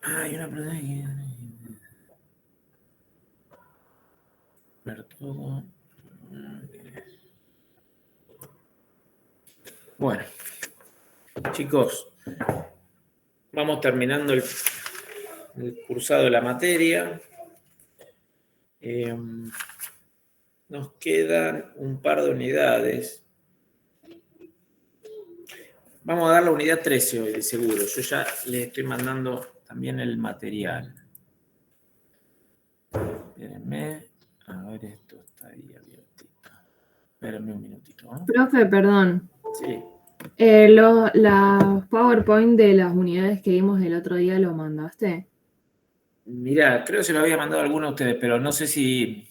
Hay una persona que... Ver todo. Bueno, chicos, vamos terminando el cursado de la materia. Nos quedan un par de unidades. Vamos a dar la unidad 13 hoy, de seguro. Yo ya les estoy mandando también el material. Espérenme. A ver, esto está ahí abiertito. Espérenme un minutito, ¿no? Profe, perdón. Sí. Las PowerPoint de las unidades que vimos el otro día, ¿lo mandaste? Mirá, creo que se lo había mandado a alguno de ustedes, pero no sé si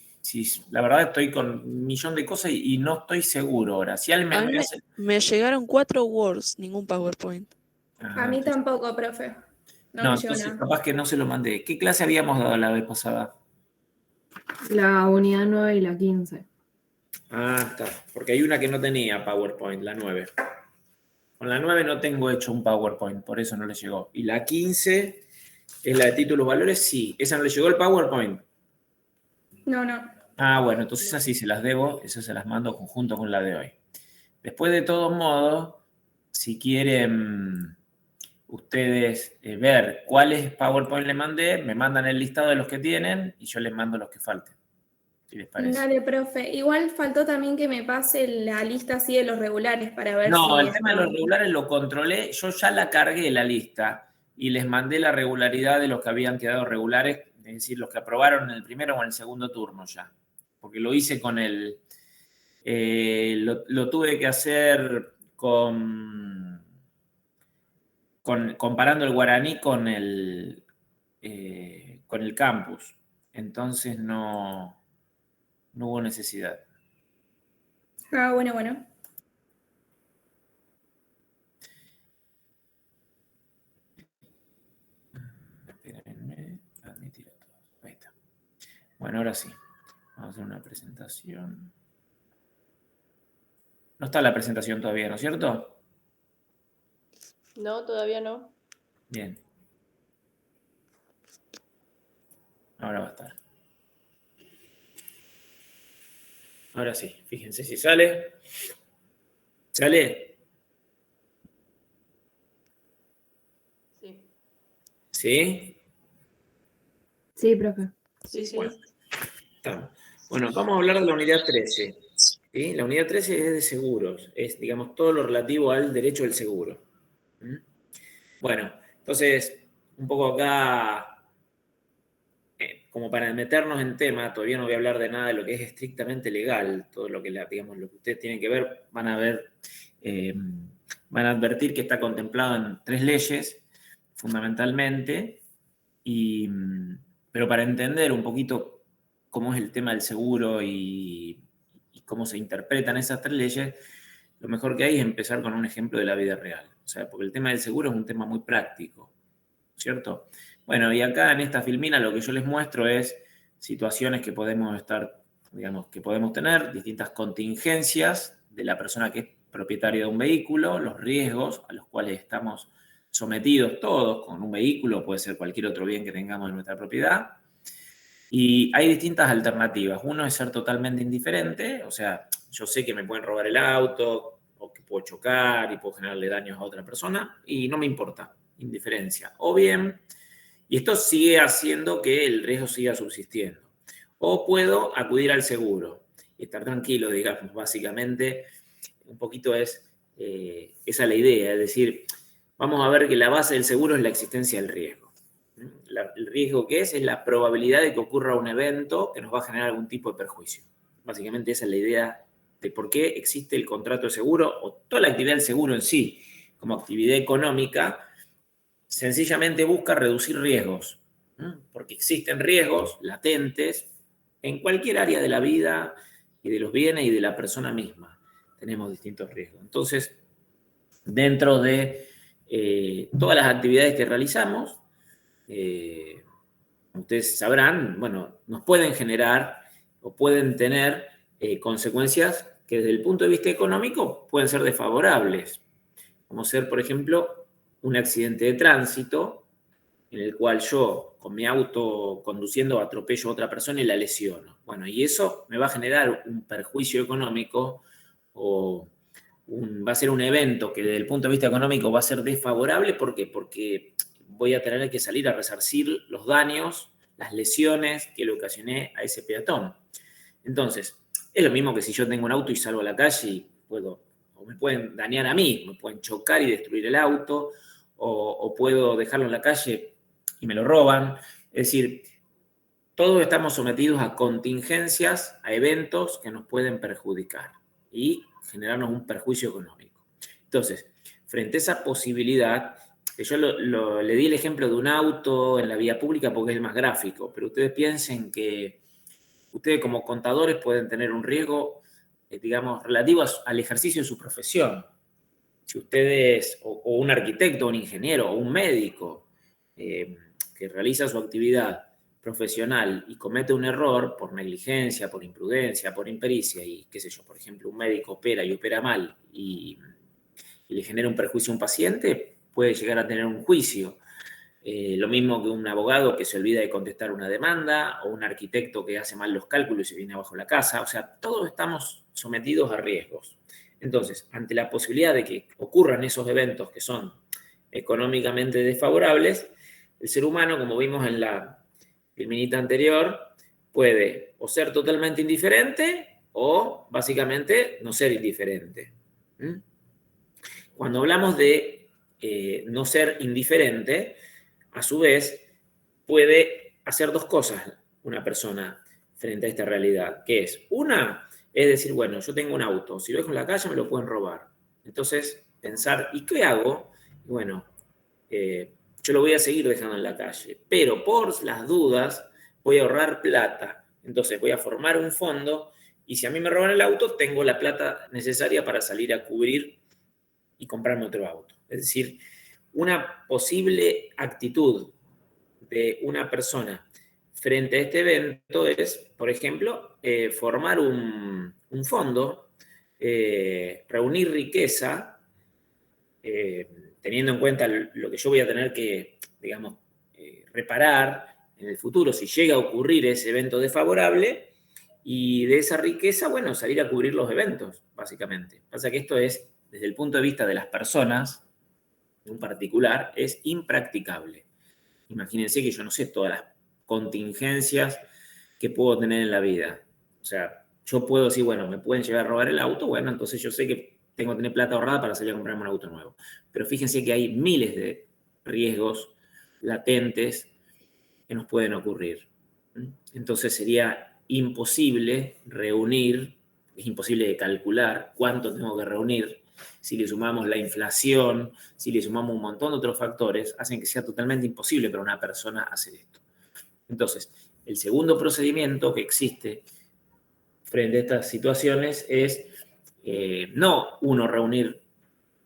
la verdad estoy con un millón de cosas y no estoy seguro ahora. Si alguien A mí me hace... me llegaron 4 Words, ningún PowerPoint. A mí tampoco, profe. No me llegó entonces nada. capaz que no se lo mandé. ¿Qué clase habíamos dado la vez pasada? La unidad 9 y la 15. Ah, está. Porque hay una que no tenía PowerPoint, la 9. Con la 9 no tengo hecho un PowerPoint, por eso no le llegó. Y la 15, que es la de títulos valores, sí. ¿Esa no le llegó el PowerPoint? No. Ah, bueno, entonces así se las debo, esas se las mando junto con la de hoy. Después, de todos modos, si quieren ustedes ver cuáles PowerPoint le mandé, me mandan el listado de los que tienen y yo les mando los que falten. ¿Qué les parece? Dale, profe. Igual faltó también que me pase la lista así de los regulares para ver si... No, el tema de los regulares lo controlé, yo ya la cargué la lista y les mandé la regularidad de los que habían quedado regulares, es decir, los que aprobaron en el primero o en el segundo turno ya. Porque lo hice con el... lo tuve que hacer comparando el guaraní con el campus. Entonces no hubo necesidad. Ah, bueno. Espérenme, admitir a todos. Ahí está. Bueno, ahora sí. Vamos a hacer una presentación. No está la presentación todavía, ¿no es cierto? No, todavía no. Bien. Ahora va a estar. Ahora sí, fíjense si sale. ¿Sale? Sí. ¿Sí? Sí, profe. Sí. Bueno, estamos. Bueno, vamos a hablar de la unidad 13. ¿Sí? La unidad 13 es de seguros. Es, digamos, todo lo relativo al derecho del seguro. ¿Mm? Bueno, entonces, un poco acá, como para meternos en tema, todavía no voy a hablar de nada de lo que es estrictamente legal. Todo lo que, digamos, lo que ustedes tienen que ver, van a advertir que está contemplado en 3 leyes, fundamentalmente, pero para entender un poquito cómo es el tema del seguro y cómo se interpretan esas 3 leyes, lo mejor que hay es empezar con un ejemplo de la vida real. O sea, porque el tema del seguro es un tema muy práctico, ¿cierto? Bueno, y acá en esta filmina lo que yo les muestro es situaciones que podemos estar, digamos, que podemos tener, distintas contingencias de la persona que es propietaria de un vehículo, los riesgos a los cuales estamos sometidos todos con un vehículo, puede ser cualquier otro bien que tengamos en nuestra propiedad. Y hay distintas alternativas. Uno es ser totalmente indiferente, o sea, yo sé que me pueden robar el auto o que puedo chocar y puedo generarle daños a otra persona y no me importa, indiferencia. O bien, y esto sigue haciendo que el riesgo siga subsistiendo. O puedo acudir al seguro y estar tranquilo, digamos, básicamente, un poquito esa es la idea, es decir, vamos a ver que la base del seguro es la existencia del riesgo. El riesgo que es la probabilidad de que ocurra un evento que nos va a generar algún tipo de perjuicio. Básicamente esa es la idea de por qué existe el contrato de seguro o toda la actividad del seguro en sí, como actividad económica, sencillamente busca reducir riesgos, porque existen riesgos latentes en cualquier área de la vida y de los bienes y de la persona misma. Tenemos distintos riesgos. Entonces, dentro de todas las actividades que realizamos, ustedes sabrán, bueno, nos pueden generar o pueden tener consecuencias que desde el punto de vista económico pueden ser desfavorables, como ser, por ejemplo, un accidente de tránsito en el cual yo con mi auto conduciendo atropello a otra persona y la lesiono. Bueno, y eso me va a generar un perjuicio económico o va a ser un evento que desde el punto de vista económico va a ser desfavorable. ¿Por qué? Porque voy a tener que salir a resarcir los daños, las lesiones que le ocasioné a ese peatón. Entonces, es lo mismo que si yo tengo un auto y salgo a la calle y me pueden dañar a mí, me pueden chocar y destruir el auto, o puedo dejarlo en la calle y me lo roban. Es decir, todos estamos sometidos a contingencias, a eventos que nos pueden perjudicar y generarnos un perjuicio económico. Entonces, frente a esa posibilidad, yo le di el ejemplo de un auto en la vía pública porque es el más gráfico, pero ustedes piensen que ustedes como contadores pueden tener un riesgo, digamos, relativo al ejercicio de su profesión. Si ustedes, o un arquitecto, un ingeniero, o un médico que realiza su actividad profesional y comete un error por negligencia, por imprudencia, por impericia, y qué sé yo, por ejemplo, un médico opera y opera mal y le genera un perjuicio a un paciente, puede llegar a tener un juicio. Lo mismo que un abogado que se olvida de contestar una demanda, o un arquitecto que hace mal los cálculos y se viene abajo la casa. O sea, todos estamos sometidos a riesgos. Entonces, ante la posibilidad de que ocurran esos eventos que son económicamente desfavorables, el ser humano, como vimos en la filminita anterior, puede o ser totalmente indiferente o básicamente no ser indiferente. Cuando hablamos de no ser indiferente, a su vez, puede hacer dos cosas una persona frente a esta realidad, que es, una, es decir, bueno, yo tengo un auto, si lo dejo en la calle me lo pueden robar. Entonces, pensar, ¿y qué hago? Bueno, yo lo voy a seguir dejando en la calle, pero por las dudas voy a ahorrar plata. Entonces voy a formar un fondo y si a mí me roban el auto, tengo la plata necesaria para salir a cubrir y comprarme otro auto. Es decir, una posible actitud de una persona frente a este evento es, por ejemplo, formar un fondo, reunir riqueza, teniendo en cuenta lo que yo voy a tener que, digamos, reparar en el futuro si llega a ocurrir ese evento desfavorable, y de esa riqueza, bueno, salir a cubrir los eventos, básicamente. Pasa que esto es, desde el punto de vista de las personas, en particular, es impracticable. Imagínense que yo no sé todas las contingencias que puedo tener en la vida. O sea, yo puedo decir, bueno, me pueden llegar a robar el auto, bueno, entonces yo sé que tengo que tener plata ahorrada para salir a comprarme un auto nuevo. Pero fíjense que hay miles de riesgos latentes que nos pueden ocurrir. Entonces sería imposible reunir, es imposible de calcular cuánto tengo que reunir. Si le sumamos la inflación, si le sumamos un montón de otros factores, hacen que sea totalmente imposible para una persona hacer esto. Entonces, el segundo procedimiento que existe frente a estas situaciones es no uno reunir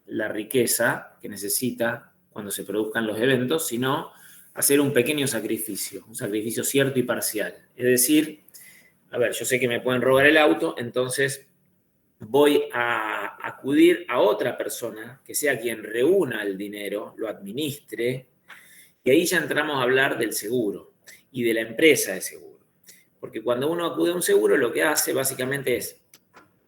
la riqueza que necesita cuando se produzcan los eventos, sino hacer un pequeño sacrificio, un sacrificio cierto y parcial. Es decir, a ver, yo sé que me pueden robar el auto, entonces voy a acudir a otra persona que sea quien reúna el dinero, lo administre, y ahí ya entramos a hablar del seguro y de la empresa de seguro. Porque cuando uno acude a un seguro, lo que hace básicamente es,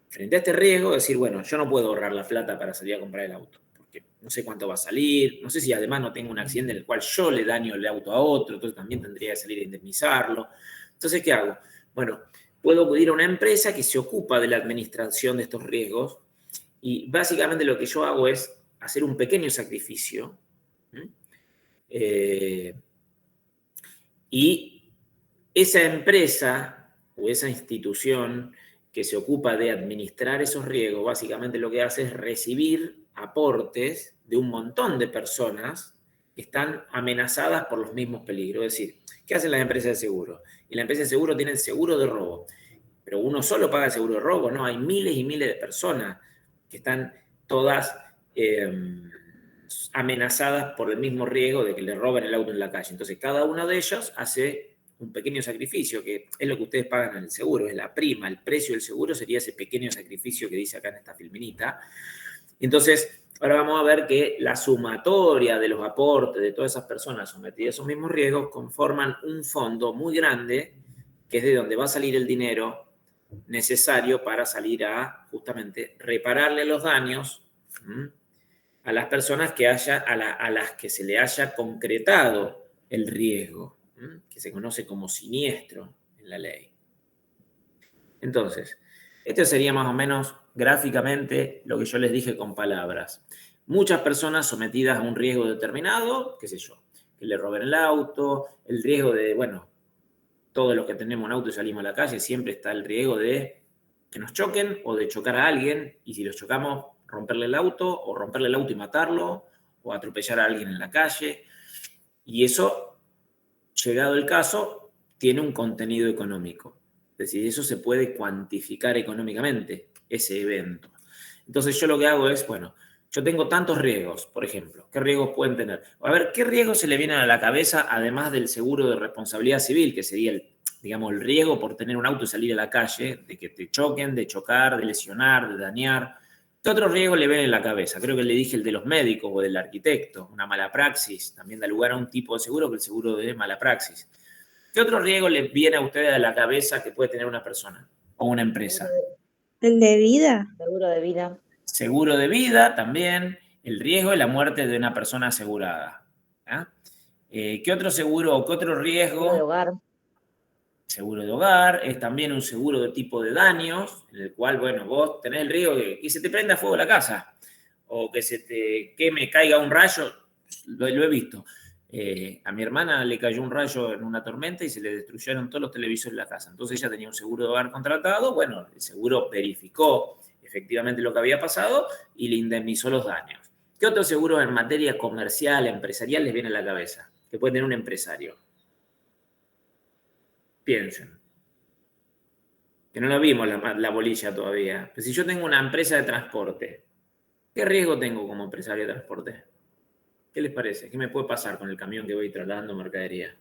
frente a este riesgo, decir, bueno, yo no puedo ahorrar la plata para salir a comprar el auto, porque no sé cuánto va a salir, no sé si además no tengo un accidente en el cual yo le daño el auto a otro, entonces también tendría que salir a indemnizarlo. Entonces, ¿qué hago? Bueno, puedo acudir a una empresa que se ocupa de la administración de estos riesgos y básicamente lo que yo hago es hacer un pequeño sacrificio y esa empresa o esa institución que se ocupa de administrar esos riesgos, básicamente lo que hace es recibir aportes de un montón de personas que están amenazadas por los mismos peligros. Es decir, ¿qué hacen las empresas de seguro? Y las empresas de seguro tienen seguro de robo. Pero uno solo paga el seguro de robo, no, hay miles y miles de personas que están todas amenazadas por el mismo riesgo de que le roben el auto en la calle. Entonces, cada uno de ellos hace un pequeño sacrificio, que es lo que ustedes pagan en el seguro, es la prima, el precio del seguro sería ese pequeño sacrificio que dice acá en esta filminita. Entonces, Ahora vamos a ver que la sumatoria de los aportes de todas esas personas sometidas a esos mismos riesgos conforman un fondo muy grande, que es de donde va a salir el dinero necesario para salir a justamente repararle los daños a las personas a las que se le haya concretado el riesgo, que se conoce como siniestro en la ley. Entonces, esto sería más o menos gráficamente lo que yo les dije con palabras. Muchas personas sometidas a un riesgo determinado, qué sé yo, que le roben el auto, el riesgo de, bueno, todos los que tenemos un auto y salimos a la calle, siempre está el riesgo de que nos choquen o de chocar a alguien, y si los chocamos, romperle el auto, o romperle el auto y matarlo, o atropellar a alguien en la calle. Y eso, llegado el caso, tiene un contenido económico. Es decir, eso se puede cuantificar económicamente, ese evento. Entonces yo lo que hago es, bueno, yo tengo tantos riesgos, por ejemplo. ¿Qué riesgos pueden tener? A ver, ¿qué riesgos se le vienen a la cabeza además del seguro de responsabilidad civil, que sería el riesgo por tener un auto y salir a la calle, de que te choquen, de chocar, de lesionar, de dañar? ¿Qué otro riesgo le ven en la cabeza? Creo que le dije el de los médicos o del arquitecto, una mala praxis. También da lugar a un tipo de seguro, que el seguro de mala praxis. ¿Qué otro riesgo le viene a ustedes a la cabeza que puede tener una persona o una empresa? ¿El de vida? Seguro de vida. Seguro de vida también, el riesgo de la muerte de una persona asegurada. ¿Qué otro seguro o qué otro riesgo? Seguro de hogar. Seguro de hogar es también un seguro de tipo de daños, en el cual, bueno, vos tenés el riesgo de que se te prenda fuego la casa o que se te queme, caiga un rayo. Lo he visto. A mi hermana le cayó un rayo en una tormenta y se le destruyeron todos los televisores de la casa. Entonces ella tenía un seguro de hogar contratado. Bueno, el seguro verificó efectivamente lo que había pasado y le indemnizó los daños. ¿Qué otros seguros en materia comercial, empresarial les viene a la cabeza que puede tener un empresario? Piensen. Que no lo vimos la bolilla todavía. Pero si yo tengo una empresa de transporte, ¿qué riesgo tengo como empresario de transporte? ¿Qué les parece? ¿Qué me puede pasar con el camión que voy trasladando mercadería?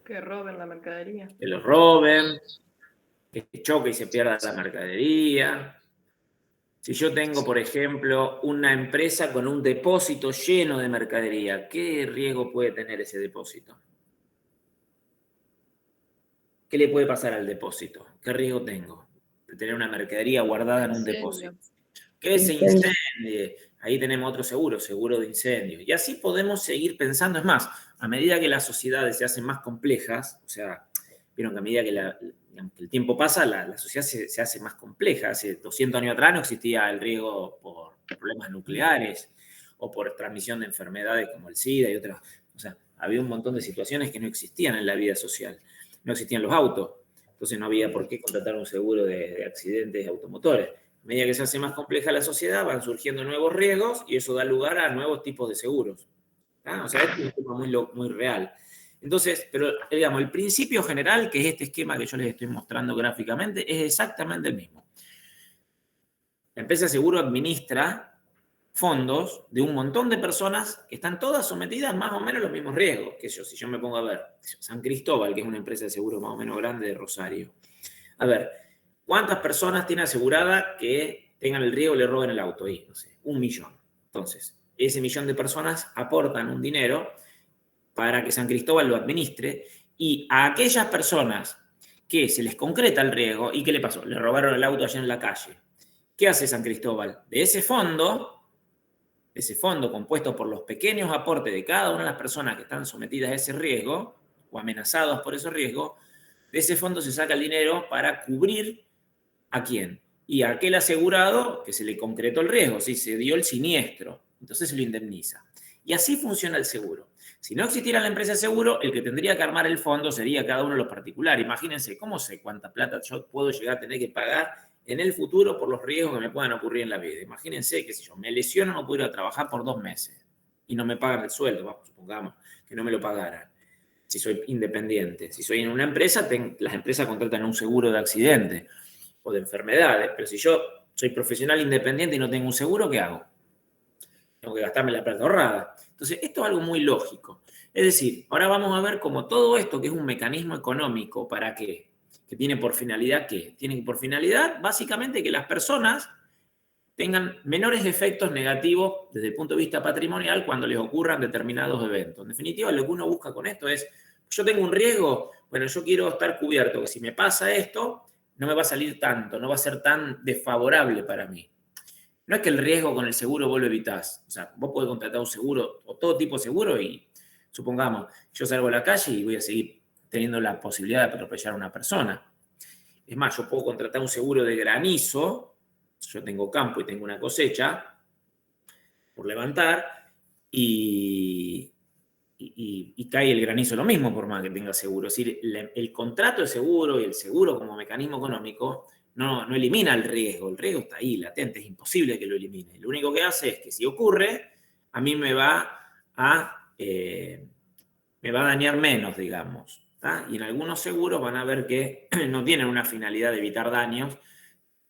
Que roben la mercadería. Que lo roben, que choque y se pierda la mercadería. Si yo tengo, por ejemplo, una empresa con un depósito lleno de mercadería, ¿qué riesgo puede tener ese depósito? ¿Qué le puede pasar al depósito? ¿Qué riesgo tengo de tener una mercadería guardada en un depósito? Que se incendie. Ahí tenemos otro seguro, seguro de incendio. Y así podemos seguir pensando. Es más, a medida que las sociedades se hacen más complejas, o sea, vieron que a medida que el tiempo pasa, la sociedad se hace más compleja. Hace 200 años atrás no existía el riesgo por problemas nucleares o por transmisión de enfermedades como el SIDA y otras. O sea, había un montón de situaciones que no existían en la vida social. No existían los autos, entonces no había por qué contratar un seguro de accidentes automotores. A medida que se hace más compleja la sociedad, van surgiendo nuevos riesgos y eso da lugar a nuevos tipos de seguros. O sea, esto es un tema muy real. Entonces, pero digamos, el principio general, que es este esquema que yo les estoy mostrando gráficamente, es exactamente el mismo. La empresa de seguro administra fondos de un montón de personas que están todas sometidas más o menos a los mismos riesgos. Si yo me pongo a ver, San Cristóbal, que es una empresa de seguro más o menos grande de Rosario. A ver, ¿cuántas personas tiene asegurada que tengan el riesgo y le roben el auto? Ahí, no sé, 1 millón. Entonces, ese millón de personas aportan un dinero para que San Cristóbal lo administre, y a aquellas personas que se les concreta el riesgo, ¿y qué le pasó? Le robaron el auto allá en la calle. ¿Qué hace San Cristóbal? De ese fondo compuesto por los pequeños aportes de cada una de las personas que están sometidas a ese riesgo o amenazados por ese riesgo, de ese fondo se saca el dinero para cubrir ¿a quién? Y a aquel asegurado que se le concretó el riesgo, si se dio el siniestro, entonces se lo indemniza. Y así funciona el seguro. Si no existiera la empresa de seguro, el que tendría que armar el fondo sería cada uno de los particulares. Imagínense, ¿cómo sé cuánta plata yo puedo llegar a tener que pagar en el futuro por los riesgos que me puedan ocurrir en la vida? Imagínense que si yo me lesiono, no puedo ir a trabajar por 2 meses y no me pagan el sueldo, vamos, supongamos que no me lo pagaran. Si soy independiente, si soy en una empresa, las empresas contratan un seguro de accidente o de enfermedades, pero si yo soy profesional independiente y no tengo un seguro, ¿qué hago? Tengo que gastarme la plata ahorrada. Entonces, esto es algo muy lógico. Es decir, ahora vamos a ver cómo todo esto, que es un mecanismo económico, ¿para qué? que tiene por finalidad ¿qué? Tiene por finalidad básicamente que las personas tengan menores efectos negativos desde el punto de vista patrimonial cuando les ocurran determinados eventos. En definitiva, lo que uno busca con esto es, yo tengo un riesgo, bueno, yo quiero estar cubierto, que si me pasa esto, no me va a salir tanto, no va a ser tan desfavorable para mí. No es que el riesgo con el seguro vos lo evitás. O sea, vos podés contratar un seguro o todo tipo de seguro y, supongamos, yo salgo a la calle y voy a seguir teniendo la posibilidad de atropellar a una persona. Es más, yo puedo contratar un seguro de granizo. Yo tengo campo y tengo una cosecha por levantar y cae el granizo lo mismo por más que tenga seguro. Es decir, el contrato de seguro y el seguro como mecanismo económico no elimina el riesgo está ahí, latente, es imposible que lo elimine. Lo único que hace es que si ocurre, a mí me va a dañar menos, digamos. ¿tá? Y en algunos seguros van a ver que no tienen una finalidad de evitar daños,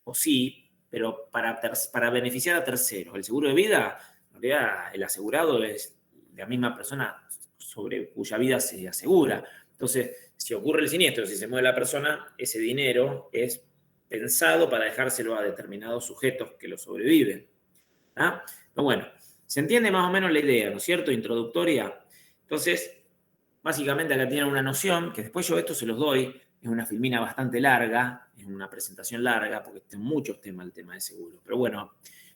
o sí, pero para beneficiar a terceros. El seguro de vida, en realidad, el asegurado es la misma persona sobre cuya vida se asegura. Entonces, si ocurre el siniestro, si se muere la persona, ese dinero es pensado para dejárselo a determinados sujetos que lo sobreviven. ¿Ah? Pero bueno, se entiende más o menos la idea, ¿no es cierto? Introductoria. Entonces, básicamente acá tienen una noción, que después yo esto se los doy, es una filmina bastante larga, es una presentación larga, porque tiene muchos temas el tema de seguro. Pero bueno,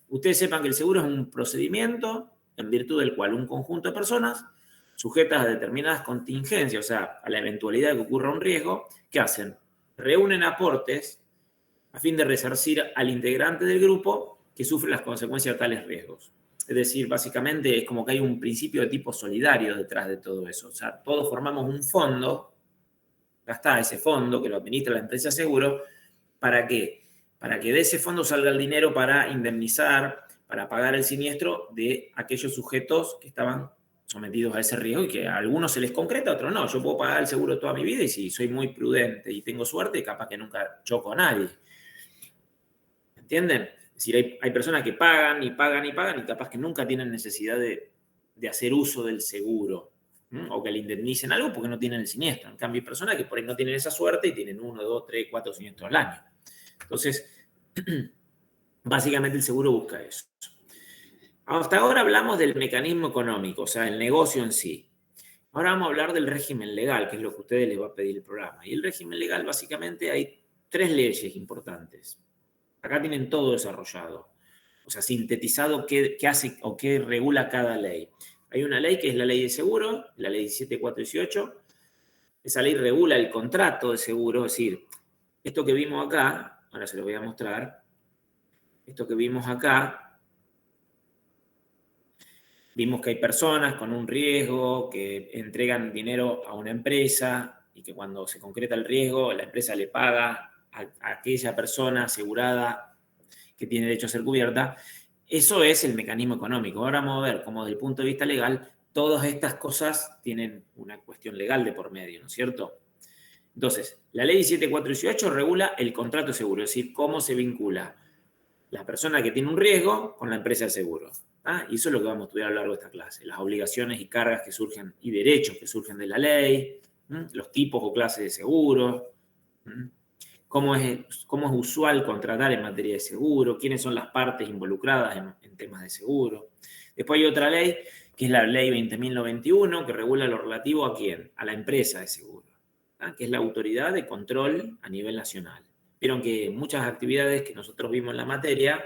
ustedes sepan que el seguro es un procedimiento en virtud del cual un conjunto de personas sujetas a determinadas contingencias, o sea, a la eventualidad de que ocurra un riesgo, ¿qué hacen? Reúnen aportes a fin de resarcir al integrante del grupo que sufre las consecuencias de tales riesgos. Es decir, básicamente es como que hay un principio de tipo solidario detrás de todo eso. O sea, todos formamos un fondo. Acá está ese fondo que lo administra la empresa de seguro. ¿Para qué? Para que de ese fondo salga el dinero para indemnizar, para pagar el siniestro de aquellos sujetos que estaban sometidos a ese riesgo y que a algunos se les concreta, a otros no. Yo puedo pagar el seguro toda mi vida y si soy muy prudente y tengo suerte, capaz que nunca choco a nadie. ¿Entienden? Es decir, hay personas que pagan y pagan y pagan y capaz que nunca tienen necesidad de hacer uso del seguro. O que le indemnicen algo porque no tienen el siniestro. En cambio, hay personas que por ahí no tienen esa suerte y tienen 1, 2, 3, 4 siniestros al año. Entonces, básicamente el seguro busca eso. Hasta ahora hablamos del mecanismo económico, o sea, el negocio en sí. Ahora vamos a hablar del régimen legal, que es lo que a ustedes les va a pedir el programa. Y el régimen legal, básicamente, hay 3 leyes importantes. Acá tienen todo desarrollado. O sea, sintetizado qué hace o qué regula cada ley. Hay una ley que es la ley de seguro, la ley 17418. Esa ley regula el contrato de seguro, es decir, esto que vimos acá, ahora se lo voy a mostrar, esto que vimos acá, vimos que hay personas con un riesgo que entregan dinero a una empresa y que cuando se concreta el riesgo, la empresa le paga a aquella persona asegurada que tiene derecho a ser cubierta. Eso es el mecanismo económico. Ahora vamos a ver cómo desde el punto de vista legal todas estas cosas tienen una cuestión legal de por medio, ¿no es cierto? Entonces, la ley 17418 regula el contrato de seguro, es decir, cómo se vincula la persona que tiene un riesgo con la empresa de seguro. ¿Ah? Y eso es lo que vamos a estudiar a lo largo de esta clase, las obligaciones y cargas que surgen y derechos que surgen de la ley, los tipos o clases de seguros, cómo es usual contratar en materia de seguro, quiénes son las partes involucradas en temas de seguro. Después hay otra ley, que es la ley 20.091, que regula lo relativo ¿a quién? A la empresa de seguro, ¿ah? Que es la autoridad de control a nivel nacional. Vieron que muchas actividades que nosotros vimos en la materia,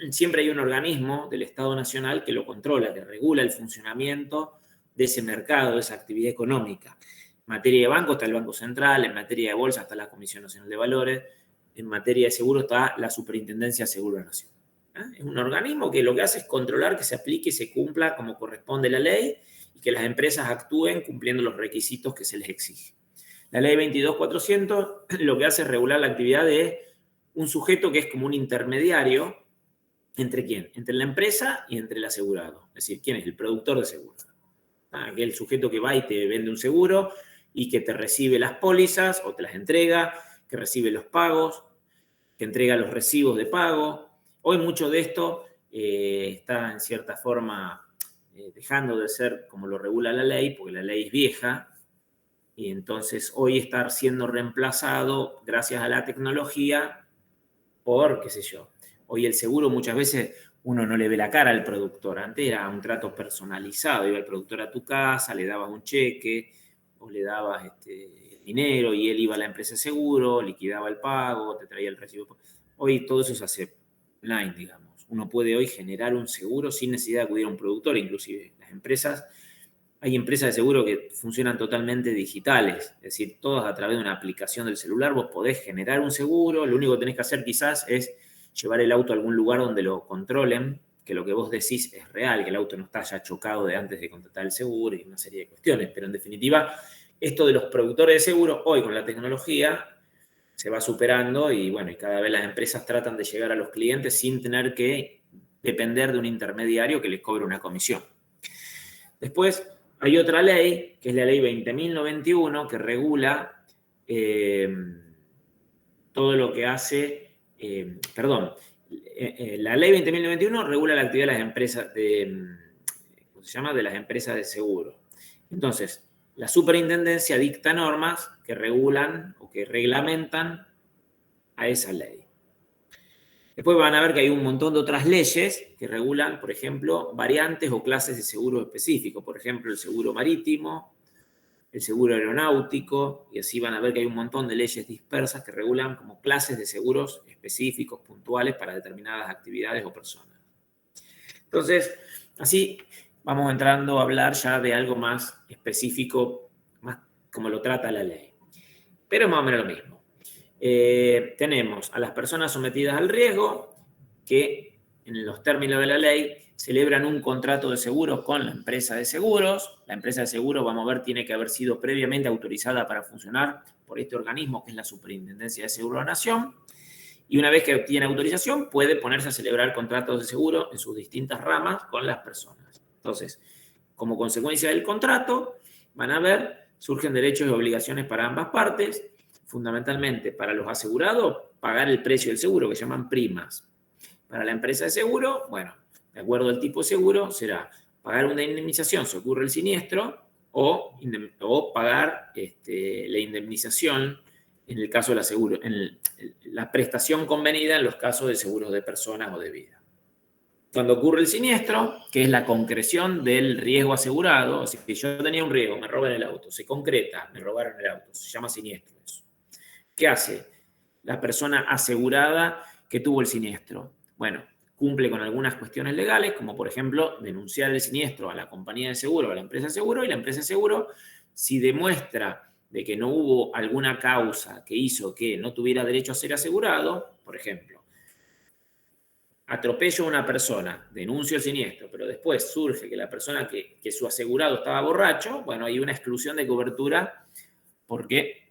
siempre hay un organismo del Estado Nacional que lo controla, que regula el funcionamiento de ese mercado, de esa actividad económica. En materia de banco está el Banco Central, en materia de bolsa está la Comisión Nacional de Valores, en materia de seguro está la Superintendencia de Seguro de la Nación. Es un organismo que lo que hace es controlar que se aplique y se cumpla como corresponde la ley y que las empresas actúen cumpliendo los requisitos que se les exige. La ley 22.400 lo que hace es regular la actividad de un sujeto que es como un intermediario. ¿Entre quién? Entre la empresa y entre el asegurado. Es decir, ¿quién es? El productor de seguro. Aquel sujeto que va y te vende un seguro y que te recibe las pólizas o te las entrega, que recibe los pagos, que entrega los recibos de pago. Hoy mucho de esto está en cierta forma dejando de ser como lo regula la ley, porque la ley es vieja. y entonces hoy está siendo reemplazado, gracias a la tecnología, por, qué sé yo, hoy el seguro muchas veces uno no le ve la cara al productor. Antes era un trato personalizado, iba el productor a tu casa, le dabas un cheque o le dabas dinero y él iba a la empresa de seguro, liquidaba el pago, te traía el recibo. Hoy todo eso se hace online, digamos. Uno puede hoy generar un seguro sin necesidad de acudir a un productor, inclusive las empresas. Hay empresas de seguro que funcionan totalmente digitales, es decir, todas a través de una aplicación del celular vos podés generar un seguro, lo único que tenés que hacer quizás es llevar el auto a algún lugar donde lo controlen, que lo que vos decís es real, que el auto no está ya chocado de antes de contratar el seguro y una serie de cuestiones, pero en definitiva, esto de los productores de seguro, hoy con la tecnología, se va superando y bueno, y cada vez las empresas tratan de llegar a los clientes sin tener que depender de un intermediario que les cobre una comisión. Después hay otra ley, que es la ley 20.091, que regula todo lo que hace, la ley 20.091 regula la actividad de las empresas ¿cómo se llama? De las empresas de seguro. Entonces, la superintendencia dicta normas que regulan o que reglamentan a esa ley. Después van a ver que hay un montón de otras leyes que regulan, por ejemplo, variantes o clases de seguro específicos. Por ejemplo, el seguro marítimo, el seguro aeronáutico, y así van a ver que hay un montón de leyes dispersas que regulan como clases de seguros específicos, puntuales para determinadas actividades o personas. Entonces, así vamos entrando a hablar ya de algo más específico, más como lo trata la ley. Pero es más o menos lo mismo. Tenemos a las personas sometidas al riesgo que, en los términos de la ley, celebran un contrato de seguros con la empresa de seguros. La empresa de seguros, vamos a ver, tiene que haber sido previamente autorizada para funcionar por este organismo que es la Superintendencia de Seguro de la Nación. Y una vez que obtiene autorización, puede ponerse a celebrar contratos de seguro en sus distintas ramas con las personas. Entonces, como consecuencia del contrato, van a ver, surgen derechos y obligaciones para ambas partes. Fundamentalmente, para los asegurados, pagar el precio del seguro, que se llaman primas. Para la empresa de seguro, bueno, de acuerdo al tipo de seguro, será pagar una indemnización si ocurre el siniestro o pagar la indemnización en el caso del aseguro, la prestación convenida en los casos de seguros de personas o de vida. Cuando ocurre el siniestro, que es la concreción del riesgo asegurado, así que yo tenía un riesgo, me roban el auto, se concreta, me robaron el auto, se llama siniestro eso. ¿Qué hace la persona asegurada que tuvo el siniestro? Bueno, cumple con algunas cuestiones legales, como por ejemplo denunciar el siniestro a la compañía de seguro o a la empresa de seguro, y la empresa de seguro, si demuestra de que no hubo alguna causa que hizo que no tuviera derecho a ser asegurado, por ejemplo, atropello a una persona, denuncio el siniestro, pero después surge que la persona que su asegurado estaba borracho, bueno, hay una exclusión de cobertura porque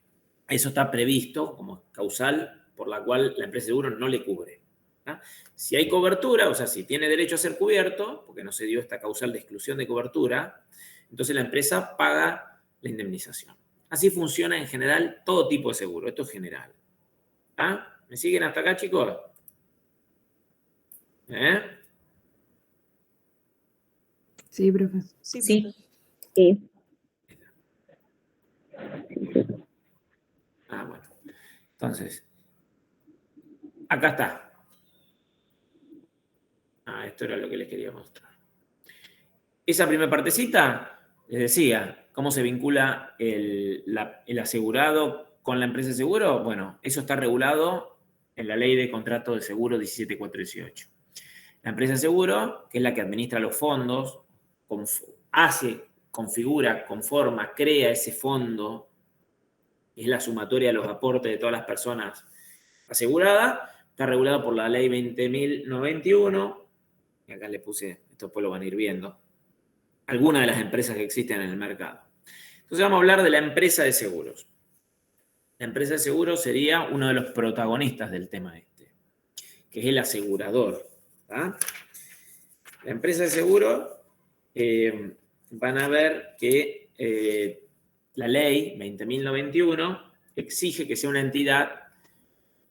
eso está previsto como causal por la cual la empresa de seguro no le cubre. ¿Ah? Si hay cobertura, o sea, si tiene derecho a ser cubierto, porque no se dio esta causal de exclusión de cobertura, entonces la empresa paga la indemnización. Así funciona en general todo tipo de seguro. Esto es general. ¿Ah? ¿Me siguen hasta acá, chicos? Sí, profe. Sí, Sí. profe. Sí. Bueno. Entonces, acá está. Esto era lo que les quería mostrar. Esa primera partecita, les decía, cómo se vincula el asegurado con la empresa de seguro. Bueno, eso está regulado en la Ley de Contrato de Seguro 17418. La empresa de seguro, que es la que administra los fondos, configura, conforma, crea ese fondo, es la sumatoria de los aportes de todas las personas aseguradas, está regulada por la Ley 20.091, y acá le puse, esto después lo van a ir viendo, algunas de las empresas que existen en el mercado. Entonces vamos a hablar de la empresa de seguros. La empresa de seguros sería uno de los protagonistas del tema este, que es el asegurador. ¿Ah? La empresa de seguro, van a ver que la ley 20.091 exige que sea una entidad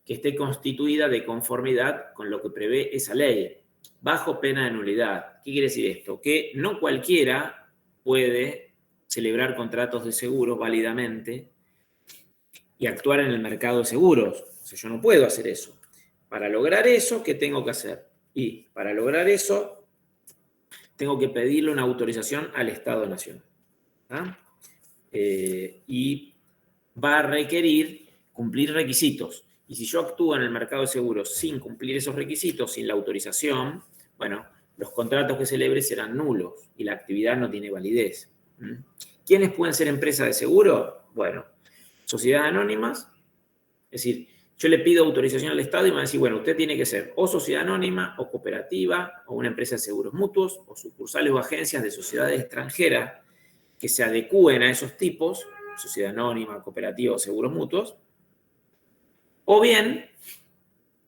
que esté constituida de conformidad con lo que prevé esa ley, bajo pena de nulidad. ¿Qué quiere decir esto? Que no cualquiera puede celebrar contratos de seguros válidamente y actuar en el mercado de seguros. O sea, yo no puedo hacer eso. Para lograr eso, ¿qué tengo que hacer? Y para lograr eso, tengo que pedirle una autorización al Estado Nacional. ¿Ah? Y va a requerir cumplir requisitos. Y si yo actúo en el mercado de seguros sin cumplir esos requisitos, sin la autorización, bueno, los contratos que celebre serán nulos y la actividad no tiene validez. ¿Quiénes pueden ser empresas de seguro? Bueno, sociedades anónimas, es decir, yo le pido autorización al Estado y me va a decir, bueno, usted tiene que ser o sociedad anónima, o cooperativa, o una empresa de seguros mutuos, o sucursales o agencias de sociedades extranjeras que se adecúen a esos tipos, sociedad anónima, cooperativa o seguros mutuos, o bien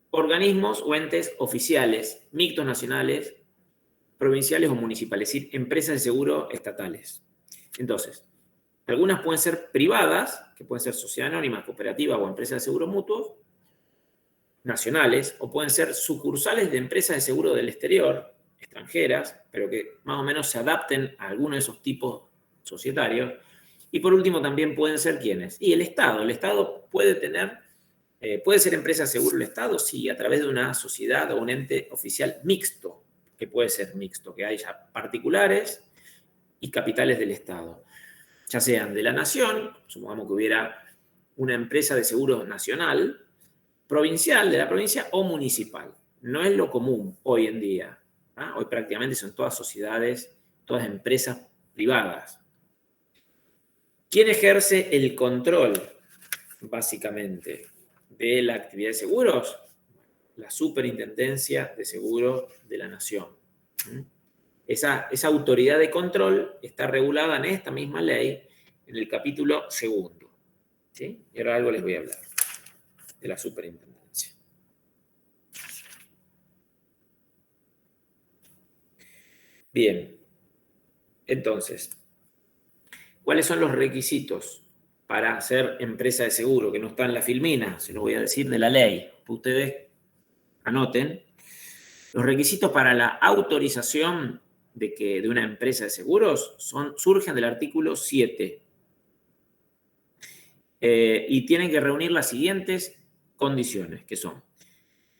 organismos o entes oficiales, mixtos nacionales, provinciales o municipales, es decir, empresas de seguro estatales. Entonces, algunas pueden ser privadas, que pueden ser sociedad anónima, cooperativa o empresas de seguros mutuos, nacionales, o pueden ser sucursales de empresas de seguro del exterior, extranjeras, pero que más o menos se adapten a alguno de esos tipos societarios. Y por último también pueden ser ¿quiénes? Y el Estado. El Estado puede tener, puede ser empresa de seguro el Estado, sí, a través de una sociedad o un ente oficial mixto, que puede ser mixto, que haya particulares y capitales del Estado, ya sean de la nación, supongamos que hubiera una empresa de seguros nacional, provincial, de la provincia, o municipal. No es lo común hoy en día. ¿Ah? Hoy prácticamente son todas sociedades, todas empresas privadas. ¿Quién ejerce el control, básicamente, de la actividad de seguros? La Superintendencia de Seguros de la Nación. Esa autoridad de control está regulada en esta misma ley, en el capítulo 2. ¿Sí? Y ahora algo les voy a hablar de la superintendencia. Bien, entonces, ¿cuáles son los requisitos para ser empresa de seguro? Que no está en la filmina, se lo voy a decir de la ley. Ustedes anoten. Los requisitos para la autorización de una empresa de seguros surgen del artículo 7. Y tienen que reunir las siguientes condiciones, que son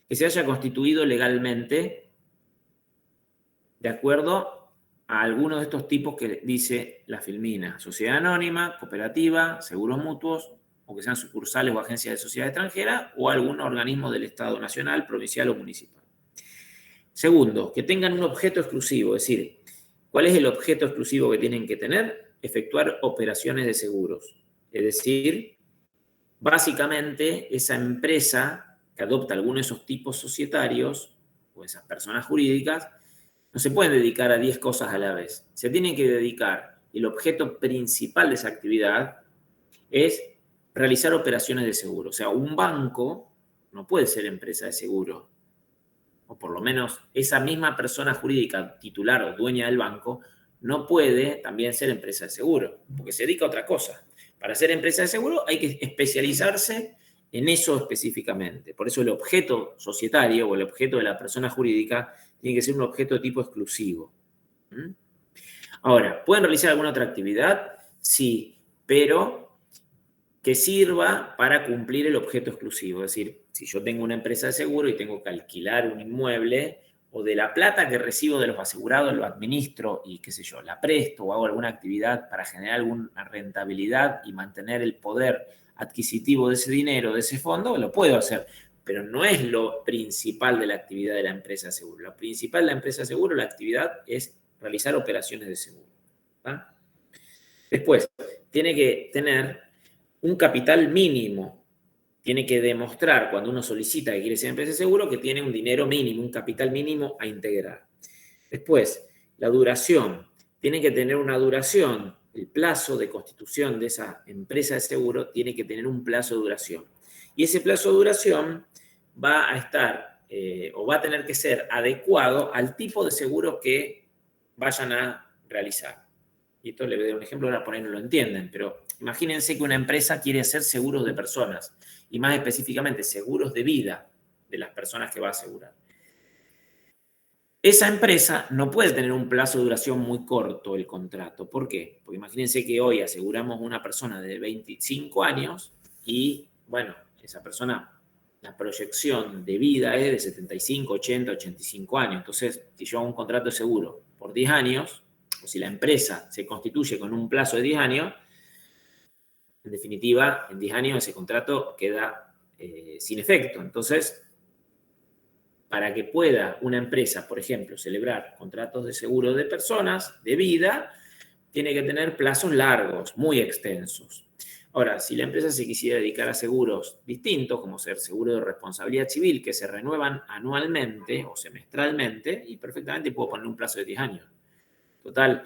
que se haya constituido legalmente de acuerdo a alguno de estos tipos que dice la filmina: sociedad anónima, cooperativa, seguros mutuos, o que sean sucursales o agencias de sociedad extranjera, o algún organismo del Estado nacional, provincial o municipal. Segundo, que tengan un objeto exclusivo, es decir, ¿cuál es el objeto exclusivo que tienen que tener? Efectuar operaciones de seguros. Es decir, básicamente esa empresa que adopta alguno de esos tipos societarios o esas personas jurídicas no se pueden dedicar a 10 cosas a la vez. Se tienen que dedicar, el objeto principal de esa actividad es realizar operaciones de seguro. O sea, un banco no puede ser empresa de seguro. O por lo menos esa misma persona jurídica, titular o dueña del banco, no puede también ser empresa de seguro, porque se dedica a otra cosa. Para ser empresa de seguro hay que especializarse en eso específicamente. Por eso el objeto societario o el objeto de la persona jurídica tiene que ser un objeto de tipo exclusivo. Ahora, ¿pueden realizar alguna otra actividad? Sí, pero que sirva para cumplir el objeto exclusivo. Es decir, si yo tengo una empresa de seguro y tengo que alquilar un inmueble, o de la plata que recibo de los asegurados lo administro y, qué sé yo, la presto o hago alguna actividad para generar alguna rentabilidad y mantener el poder adquisitivo de ese dinero, de ese fondo, lo puedo hacer. Pero no es lo principal de la actividad de la empresa de seguro. Lo principal de la empresa de seguro, la actividad es realizar operaciones de seguro. ¿Tá? Después, tiene que tener un capital mínimo. Tiene que demostrar, cuando uno solicita que quiere ser empresa de seguro, que tiene un dinero mínimo, un capital mínimo a integrar. Después, la duración. Tiene que tener una duración. El plazo de constitución de esa empresa de seguro tiene que tener un plazo de duración. Y ese plazo de duración va a estar, o va a tener que ser adecuado al tipo de seguro que vayan a realizar. Y esto le voy a dar un ejemplo, ahora por ahí no lo entienden, pero imagínense que una empresa quiere hacer seguros de personas, y más específicamente seguros de vida de las personas que va a asegurar. esa empresa no puede tener un plazo de duración muy corto el contrato. ¿Por qué? Porque imagínense que hoy aseguramos a una persona de 25 años y, bueno, esa persona, la proyección de vida es de 75, 80, 85 años. Entonces, si yo hago un contrato de seguro por 10 años, o si la empresa se constituye con un plazo de 10 años, en definitiva, en 10 años ese contrato queda sin efecto. Entonces, para que pueda una empresa, por ejemplo, celebrar contratos de seguro de personas, de vida, tiene que tener plazos largos, muy extensos. Ahora, si la empresa se quisiera dedicar a seguros distintos, como ser seguro de responsabilidad civil, que se renuevan anualmente o semestralmente, y perfectamente puedo poner un plazo de 10 años. Total,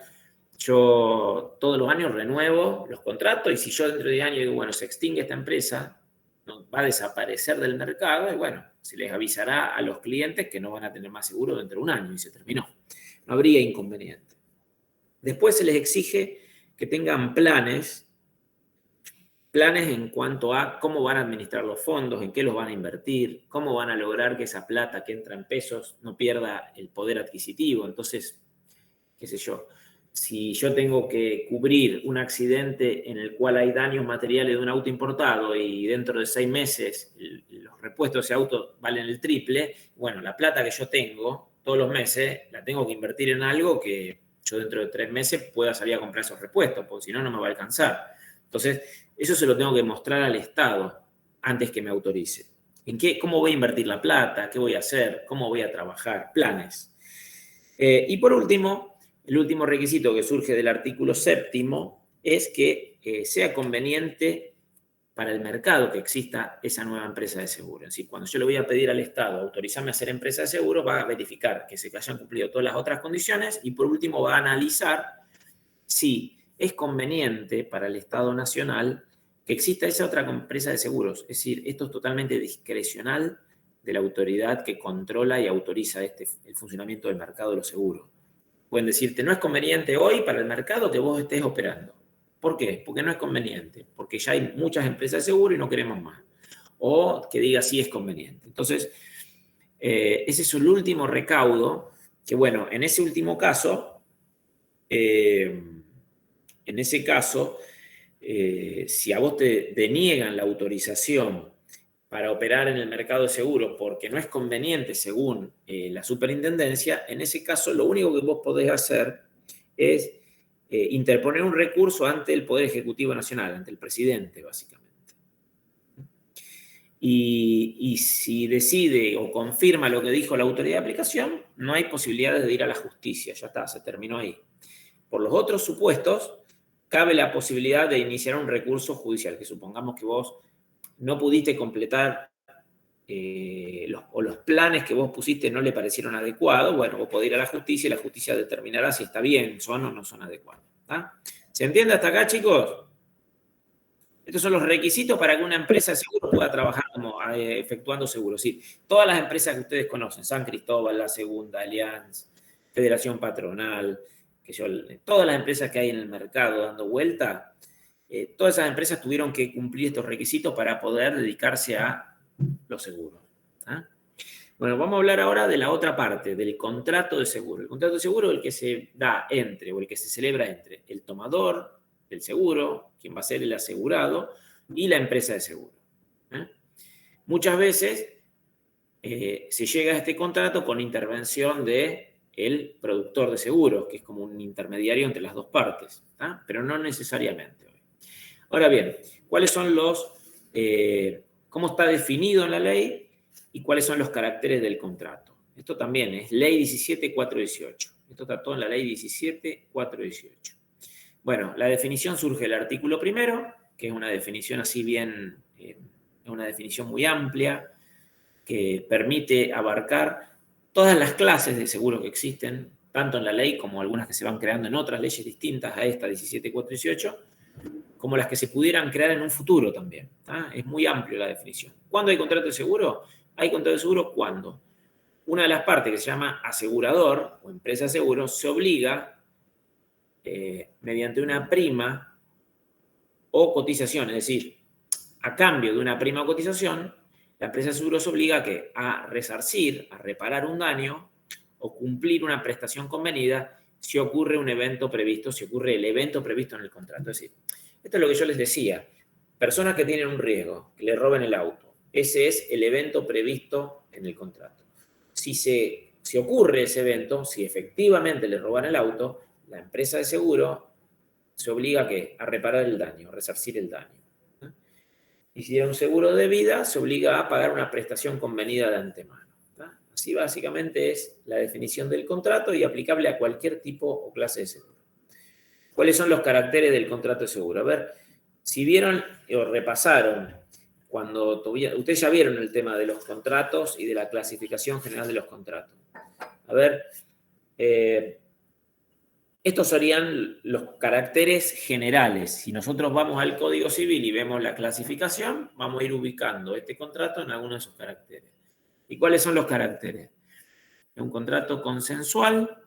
yo todos los años renuevo los contratos y si yo dentro de 10 años digo, bueno, se extingue esta empresa, va a desaparecer del mercado y bueno, se les avisará a los clientes que no van a tener más seguro dentro de un año y se terminó. No habría inconveniente. Después se les exige que tengan planes en cuanto a cómo van a administrar los fondos, en qué los van a invertir, cómo van a lograr que esa plata que entra en pesos no pierda el poder adquisitivo. Entonces, qué sé yo, si yo tengo que cubrir un accidente en el cual hay daños materiales de un auto importado y dentro de 6 meses los repuestos de ese auto valen el triple, bueno, la plata que yo tengo todos los meses la tengo que invertir en algo que yo dentro de 3 meses pueda salir a comprar esos repuestos, porque si no, no me va a alcanzar. Entonces, eso se lo tengo que mostrar al Estado antes que me autorice. ¿Cómo voy a invertir la plata? ¿Qué voy a hacer? ¿Cómo voy a trabajar? Planes. Y por último, el último requisito que surge del artículo 7º es que sea conveniente para el mercado que exista esa nueva empresa de seguro. Es decir, cuando yo le voy a pedir al Estado autorizarme a ser empresa de seguro, va a verificar que se hayan cumplido todas las otras condiciones y por último va a analizar si es conveniente para el Estado Nacional que exista esa otra empresa de seguros. Es decir, esto es totalmente discrecional de la autoridad que controla y autoriza el funcionamiento del mercado de los seguros. Pueden decirte, no es conveniente hoy para el mercado que vos estés operando. ¿Por qué? Porque no es conveniente, porque ya hay muchas empresas de seguro y no queremos más. O que diga sí es conveniente. Entonces, ese es el último recaudo, que bueno, en ese último caso, si a vos te deniegan la autorización para operar en el mercado de seguros porque no es conveniente según la superintendencia, en ese caso lo único que vos podés hacer es interponer un recurso ante el Poder Ejecutivo Nacional, ante el presidente, básicamente. Y si decide o confirma lo que dijo la autoridad de aplicación, no hay posibilidades de ir a la justicia, ya está, se terminó ahí. Por los otros supuestos, cabe la posibilidad de iniciar un recurso judicial, que supongamos que vos no pudiste completar los planes que vos pusiste no le parecieron adecuados, bueno, vos podés ir a la justicia y la justicia determinará si está bien, son o no son adecuados. ¿Ah? ¿Se entiende hasta acá, chicos? Estos son los requisitos para que una empresa de seguro pueda trabajar como efectuando seguros. ¿Sí? Todas las empresas que ustedes conocen, San Cristóbal, La Segunda, Allianz, Federación Patronal, todas las empresas que hay en el mercado dando vuelta, todas esas empresas tuvieron que cumplir estos requisitos para poder dedicarse a los seguros. ¿Ah? Bueno, vamos a hablar ahora de la otra parte, del contrato de seguro. El contrato de seguro es el que se da entre, o el que se celebra entre el tomador del seguro, quien va a ser el asegurado, y la empresa de seguro. Muchas veces se llega a este contrato con intervención del productor de seguros, que es como un intermediario entre las dos partes, pero no necesariamente. Ahora bien, ¿cuáles son cómo está definido en la ley y cuáles son los caracteres del contrato? Esto también es Ley 17.418. Esto está todo en la Ley 17.418. Bueno, la definición surge del artículo 1, que es una definición así bien, una definición muy amplia, que permite abarcar todas las clases de seguro que existen, tanto en la ley como algunas que se van creando en otras leyes distintas a esta 17.418, como las que se pudieran crear en un futuro también. Es muy amplio la definición. ¿Cuándo hay contrato de seguro? Hay contrato de seguro cuando una de las partes que se llama asegurador o empresa de seguro se obliga mediante una prima o cotización, es decir, a cambio de una prima o cotización, la empresa de seguro se obliga a resarcir, a reparar un daño o cumplir una prestación convenida si ocurre un evento previsto, si ocurre el evento previsto en el contrato. Es decir, esto es lo que yo les decía. Personas que tienen un riesgo, que le roben el auto. Ese es el evento previsto en el contrato. Si ocurre ese evento, si efectivamente le roban el auto, la empresa de seguro se obliga a reparar el daño, a resarcir el daño. Y si era un seguro de vida, se obliga a pagar una prestación convenida de antemano. Así básicamente es la definición del contrato y aplicable a cualquier tipo o clase de seguro. ¿Cuáles son los caracteres del contrato de seguro? A ver, si vieron o repasaron, ustedes ya vieron el tema de los contratos y de la clasificación general de los contratos. A ver, estos serían los caracteres generales. Si nosotros vamos al Código Civil y vemos la clasificación, vamos a ir ubicando este contrato en alguno de sus caracteres. ¿Y cuáles son los caracteres? Es un contrato consensual,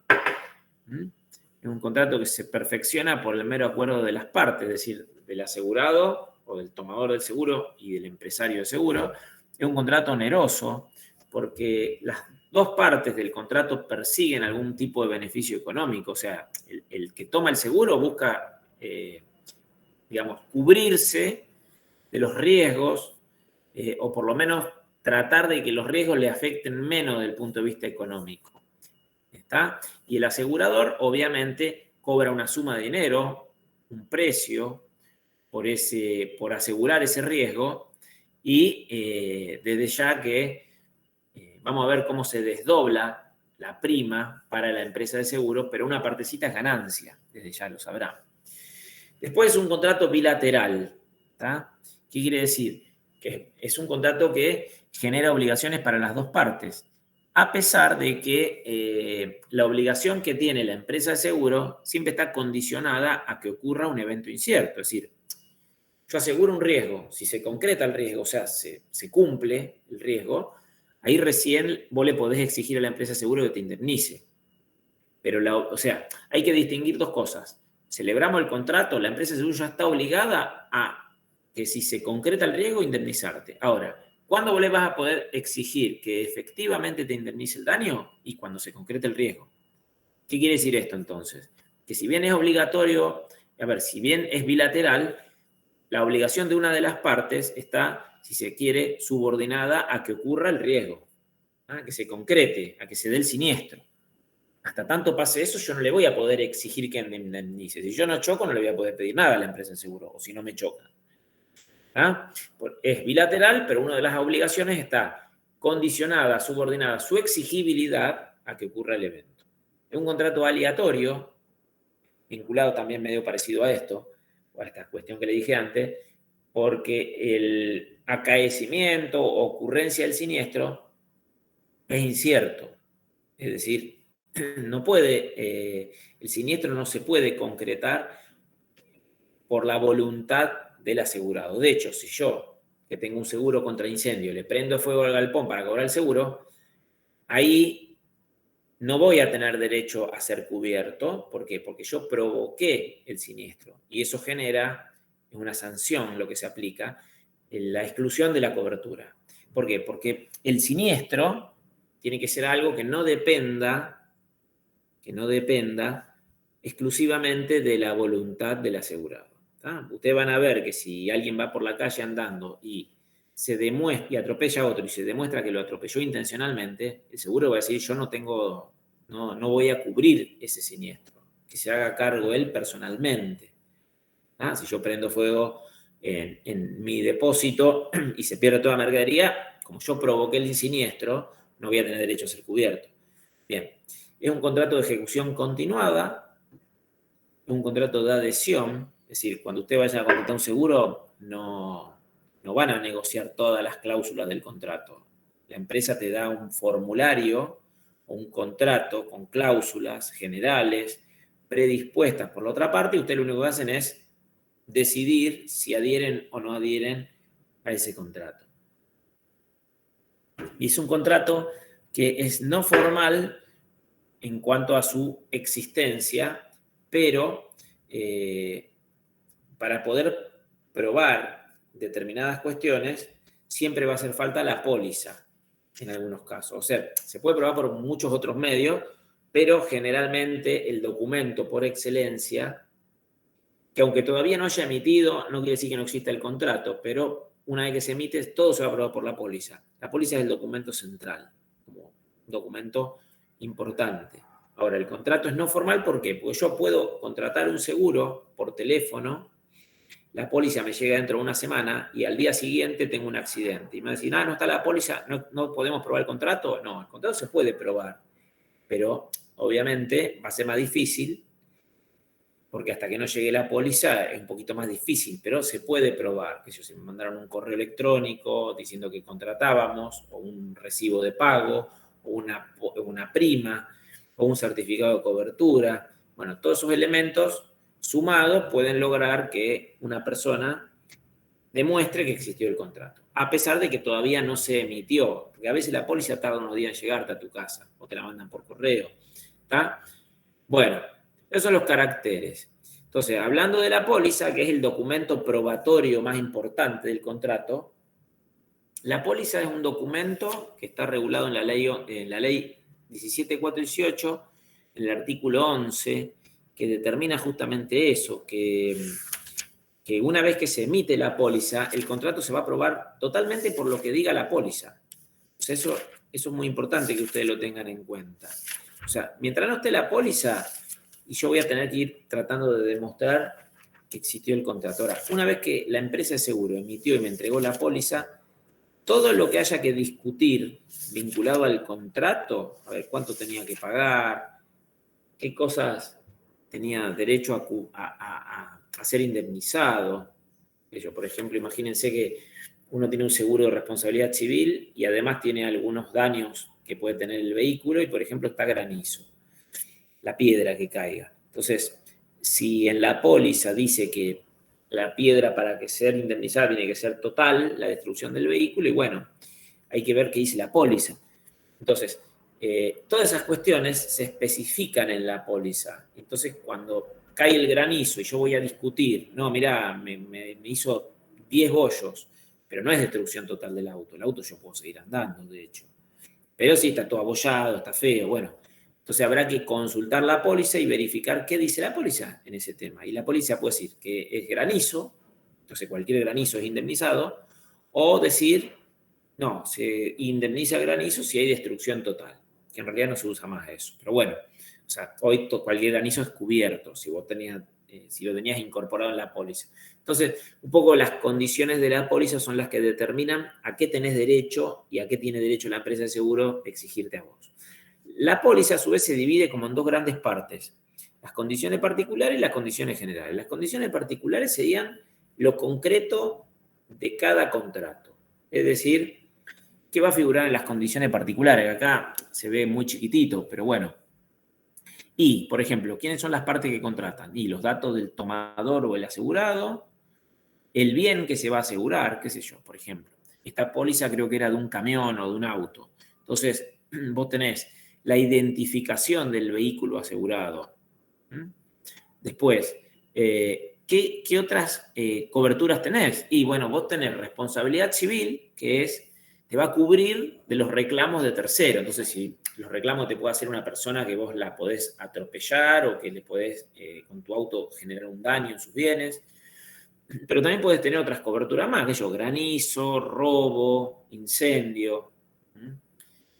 es un contrato que se perfecciona por el mero acuerdo de las partes, es decir, del asegurado o del tomador del seguro y del empresario de seguro. Es un contrato oneroso porque las dos partes del contrato persiguen algún tipo de beneficio económico. O sea, el que toma el seguro busca, cubrirse de los riesgos o por lo menos tratar de que los riesgos le afecten menos desde el punto de vista económico. ¿Está? Y el asegurador, obviamente, cobra una suma de dinero, un precio, por asegurar ese riesgo, y desde ya que vamos a ver cómo se desdobla la prima para la empresa de seguro, pero una partecita es ganancia, desde ya lo sabrán. Después es un contrato bilateral. ¿Tá? ¿Qué quiere decir? Que es un contrato que genera obligaciones para las dos partes, a pesar de que la obligación que tiene la empresa de seguro siempre está condicionada a que ocurra un evento incierto. Es decir, yo aseguro un riesgo, si se concreta el riesgo, o sea, se cumple el riesgo, ahí recién vos le podés exigir a la empresa de seguro que te indemnice. Pero, hay que distinguir dos cosas. Celebramos el contrato, la empresa de seguro ya está obligada a que si se concreta el riesgo, indemnizarte. Ahora, ¿cuándo vos le vas a poder exigir que efectivamente te indemnice el daño? Y cuando se concrete el riesgo. ¿Qué quiere decir esto entonces? Que si bien es obligatorio, si bien es bilateral, la obligación de una de las partes está, si se quiere, subordinada a que ocurra el riesgo, a que se concrete, a que se dé el siniestro. Hasta tanto pase eso, yo no le voy a poder exigir que me indemnice. Si yo no choco, no le voy a poder pedir nada a la empresa de seguro, o si no me choca. Es bilateral, pero una de las obligaciones está condicionada, subordinada su exigibilidad a que ocurra el evento. Es un contrato aleatorio, vinculado también medio parecido a esto, o a esta cuestión que le dije antes, porque el acaecimiento o ocurrencia del siniestro es incierto. Es decir, el siniestro no se puede concretar por la voluntad del asegurado. De hecho, si yo, que tengo un seguro contra incendio, le prendo fuego al galpón para cobrar el seguro, ahí no voy a tener derecho a ser cubierto. ¿Por qué? Porque yo provoqué el siniestro. Y eso genera, es una sanción lo que se aplica, la exclusión de la cobertura. ¿Por qué? Porque el siniestro tiene que ser algo que no dependa exclusivamente de la voluntad del asegurado. Ustedes van a ver que si alguien va por la calle andando y atropella a otro y se demuestra que lo atropelló intencionalmente, el seguro va a decir, yo no voy a cubrir ese siniestro, que se haga cargo él personalmente. Si yo prendo fuego en mi depósito y se pierde toda la mercadería, como yo provoqué el siniestro, no voy a tener derecho a ser cubierto. Bien, es un contrato de ejecución continuada, es un contrato de adhesión. Es decir, cuando usted vaya a contratar un seguro, no van a negociar todas las cláusulas del contrato. La empresa te da un formulario o un contrato con cláusulas generales predispuestas por la otra parte y usted lo único que hacen es decidir si adhieren o no adhieren a ese contrato. Y es un contrato que es no formal en cuanto a su existencia, pero para poder probar determinadas cuestiones, siempre va a hacer falta la póliza. en algunos casos. O sea, se puede probar por muchos otros medios, pero generalmente el documento por excelencia, que aunque todavía no haya emitido, no quiere decir que no exista el contrato, pero una vez que se emite, todo se va a probar por la póliza. La póliza es el documento central, como un documento importante. Ahora, el contrato es no formal, ¿por qué? Porque yo puedo contratar un seguro por teléfono, la póliza me llega dentro de una semana y al día siguiente tengo un accidente. Y me dicen, no está la póliza, no podemos probar el contrato. No, el contrato se puede probar, pero obviamente va a ser más difícil porque hasta que no llegue la póliza es un poquito más difícil, pero se puede probar. Que si me mandaron un correo electrónico diciendo que contratábamos, o un recibo de pago, o una prima, o un certificado de cobertura. Bueno, todos esos elementos sumados pueden lograr que una persona demuestre que existió el contrato, a pesar de que todavía no se emitió, porque a veces la póliza tarda unos días en llegarte a tu casa, o te la mandan por correo. ¿Está? Bueno, esos son los caracteres. Entonces, hablando de la póliza, que es el documento probatorio más importante del contrato, la póliza es un documento que está regulado en la ley 17418, en el artículo 11, que determina justamente eso, que una vez que se emite la póliza, el contrato se va a aprobar totalmente por lo que diga la póliza. O sea, eso es muy importante que ustedes lo tengan en cuenta. O sea, mientras no esté la póliza, y yo voy a tener que ir tratando de demostrar que existió el contrato. Ahora, una vez que la empresa de seguro emitió y me entregó la póliza, todo lo que haya que discutir vinculado al contrato, a ver cuánto tenía que pagar, qué cosas tenía derecho a ser indemnizado. Por ejemplo, imagínense que uno tiene un seguro de responsabilidad civil y además tiene algunos daños que puede tener el vehículo y, por ejemplo, está granizo, la piedra que caiga. Entonces, si en la póliza dice que la piedra para que sea indemnizada tiene que ser total, la destrucción del vehículo, y bueno, hay que ver qué dice la póliza. Entonces, todas esas cuestiones se especifican en la póliza. Entonces, cuando cae el granizo y yo voy a discutir, no, mirá, me hizo 10 bollos, pero no es destrucción total del auto. El auto yo puedo seguir andando, de hecho. Pero sí, está todo abollado, está feo, bueno. Entonces habrá que consultar la póliza y verificar qué dice la póliza en ese tema. Y la póliza puede decir que es granizo, entonces cualquier granizo es indemnizado, o decir, no, se indemniza granizo si hay destrucción total, que en realidad no se usa más eso. Pero bueno, o sea, hoy cualquier granizo es cubierto, si vos si lo tenías incorporado en la póliza. Entonces, un poco las condiciones de la póliza son las que determinan a qué tenés derecho y a qué tiene derecho la empresa de seguro exigirte a vos. La póliza, a su vez, se divide como en dos grandes partes: las condiciones particulares y las condiciones generales. Las condiciones particulares serían lo concreto de cada contrato. Es decir, ¿qué va a figurar en las condiciones particulares? Acá se ve muy chiquitito, pero bueno. Y, por ejemplo, ¿quiénes son las partes que contratan? Y los datos del tomador o el asegurado, el bien que se va a asegurar, qué sé yo, por ejemplo. Esta póliza creo que era de un camión o de un auto. Entonces, vos tenés la identificación del vehículo asegurado. Después, ¿qué otras coberturas tenés? Y bueno, vos tenés responsabilidad civil, que te va a cubrir de los reclamos de tercero. Entonces, si los reclamos te puede hacer una persona que vos la podés atropellar o que le podés con tu auto generar un daño en sus bienes. Pero también podés tener otras coberturas más, que yo, granizo, robo, incendio,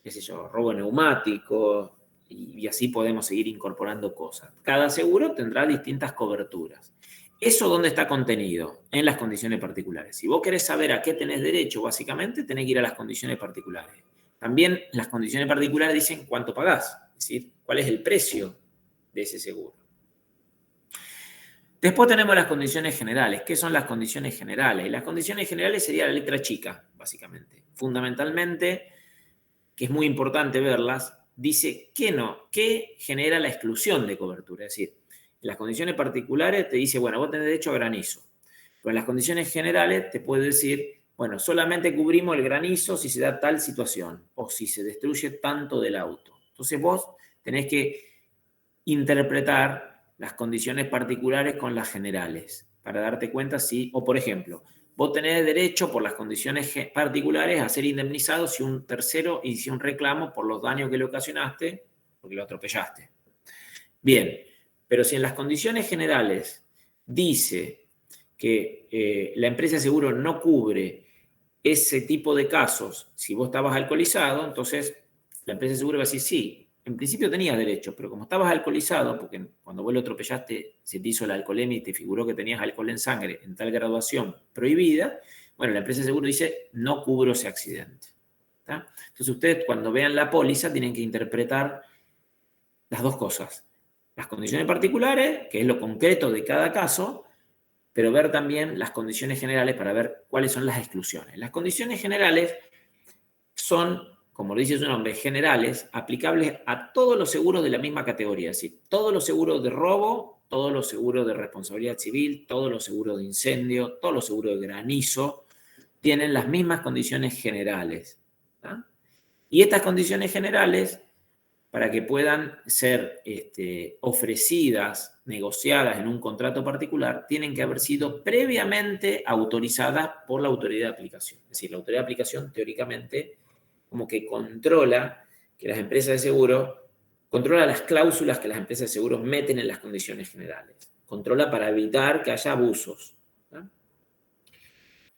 qué sé yo, robo neumático, y así podemos seguir incorporando cosas. Cada seguro tendrá distintas coberturas. ¿Eso dónde está contenido? En las condiciones particulares. Si vos querés saber a qué tenés derecho, básicamente tenés que ir a las condiciones particulares. También las condiciones particulares dicen cuánto pagás, es decir, cuál es el precio de ese seguro. Después tenemos las condiciones generales. ¿Qué son las condiciones generales? Las condiciones generales sería la letra chica, básicamente. Fundamentalmente, que es muy importante verlas, dice que genera la exclusión de cobertura. Es decir, en las condiciones particulares te dice, bueno, vos tenés derecho a granizo. Pero en las condiciones generales te puede decir, bueno, solamente cubrimos el granizo si se da tal situación o si se destruye tanto del auto. Entonces vos tenés que interpretar las condiciones particulares con las generales para darte cuenta si, o por ejemplo, vos tenés derecho por las condiciones particulares a ser indemnizado si un tercero inicia un reclamo por los daños que le ocasionaste porque lo atropellaste. Bien, pero si en las condiciones generales dice que la empresa de seguro no cubre ese tipo de casos, si vos estabas alcoholizado, entonces la empresa de seguro va a decir, sí, en principio tenías derecho, pero como estabas alcoholizado, porque cuando vos lo atropellaste se te hizo la alcoholemia y te figuró que tenías alcohol en sangre en tal graduación prohibida, bueno, la empresa de seguro dice, no cubro ese accidente. ¿Tá? Entonces ustedes cuando vean la póliza tienen que interpretar las dos cosas. Las condiciones particulares, que es lo concreto de cada caso, pero ver también las condiciones generales para ver cuáles son las exclusiones. Las condiciones generales son, como lo dice su nombre, generales, aplicables a todos los seguros de la misma categoría, es decir, todos los seguros de robo, todos los seguros de responsabilidad civil, todos los seguros de incendio, todos los seguros de granizo, tienen las mismas condiciones generales. ¿Tá? Y estas condiciones generales, para que puedan ser ofrecidas, negociadas en un contrato particular, tienen que haber sido previamente autorizadas por la autoridad de aplicación. Es decir, la autoridad de aplicación teóricamente como que controla que las empresas de seguro, controla las cláusulas que las empresas de seguro meten en las condiciones generales. Controla para evitar que haya abusos. ¿Tá?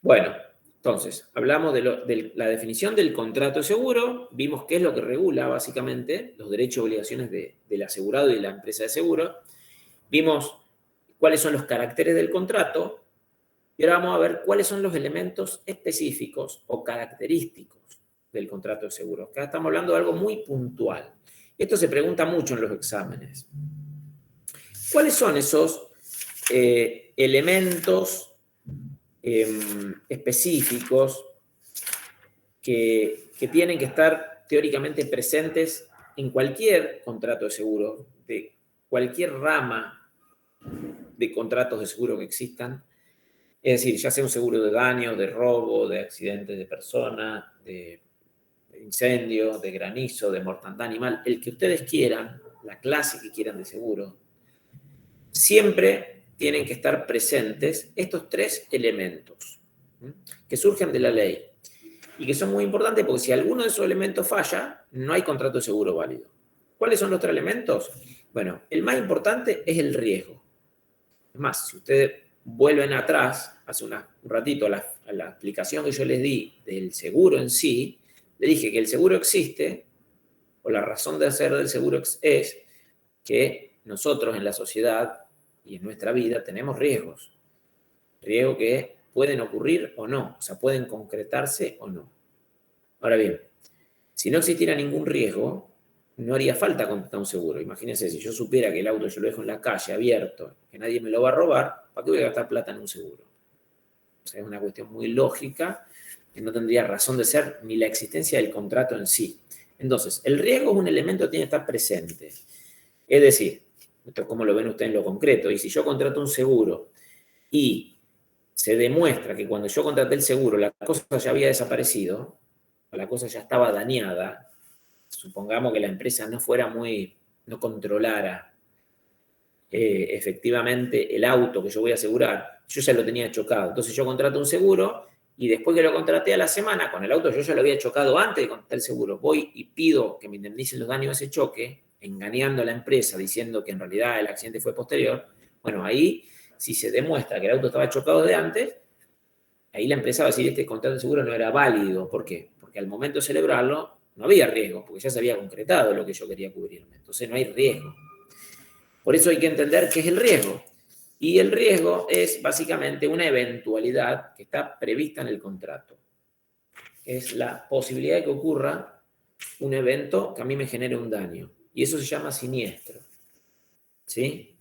Bueno, entonces, hablamos de la definición del contrato de seguro, vimos qué es lo que regula básicamente los derechos y obligaciones del asegurado y de la empresa de seguro, vimos cuáles son los caracteres del contrato y ahora vamos a ver cuáles son los elementos específicos o característicos del contrato de seguro. Acá estamos hablando de algo muy puntual. Esto se pregunta mucho en los exámenes. ¿Cuáles son esos elementos específicos que tienen que estar teóricamente presentes en cualquier contrato de seguro, de cualquier rama de contratos de seguro que existan? Es decir, ya sea un seguro de daño, de robo, de accidentes de persona, de incendio, de granizo, de mortandad animal, el que ustedes quieran, la clase que quieran de seguro, siempre tienen que estar presentes estos tres elementos que surgen de la ley y que son muy importantes porque si alguno de esos elementos falla, no hay contrato de seguro válido. ¿Cuáles son los tres elementos? Bueno, el más importante es el riesgo. Es más, si ustedes vuelven atrás, hace un ratito, a la explicación que yo les di del seguro en sí, le dije que el seguro existe, o la razón de hacer del seguro es que nosotros en la sociedad y en nuestra vida tenemos riesgos que pueden ocurrir o no, o sea, pueden concretarse o no. Ahora bien, si no existiera ningún riesgo, no haría falta contratar un seguro. Imagínense, si yo supiera que el auto yo lo dejo en la calle abierto, que nadie me lo va a robar, ¿para qué voy a gastar plata en un seguro? O sea, es una cuestión muy lógica que no tendría razón de ser ni la existencia del contrato en sí. Entonces, el riesgo es un elemento que tiene que estar presente. Es decir, esto es como lo ven ustedes en lo concreto, y si yo contrato un seguro y se demuestra que cuando yo contraté el seguro la cosa ya había desaparecido, la cosa ya estaba dañada, supongamos que la empresa no controlara efectivamente el auto que yo voy a asegurar, yo ya lo tenía chocado, entonces yo contrato un seguro y después que lo contraté a la semana, con el auto yo ya lo había chocado antes de contratar el seguro, voy y pido que me indemnicen los daños de ese choque, engañando a la empresa, diciendo que en realidad el accidente fue posterior. Bueno, ahí, si se demuestra que el auto estaba chocado de antes, ahí la empresa va a decir este contrato de seguro no era válido. ¿Por qué? Porque al momento de celebrarlo no había riesgo, porque ya se había concretado lo que yo quería cubrirme. Entonces no hay riesgo. Por eso hay que entender qué es el riesgo. Y el riesgo es básicamente una eventualidad que está prevista en el contrato. Es la posibilidad de que ocurra un evento que a mí me genere un daño. Y eso se llama siniestro. ¿Sí?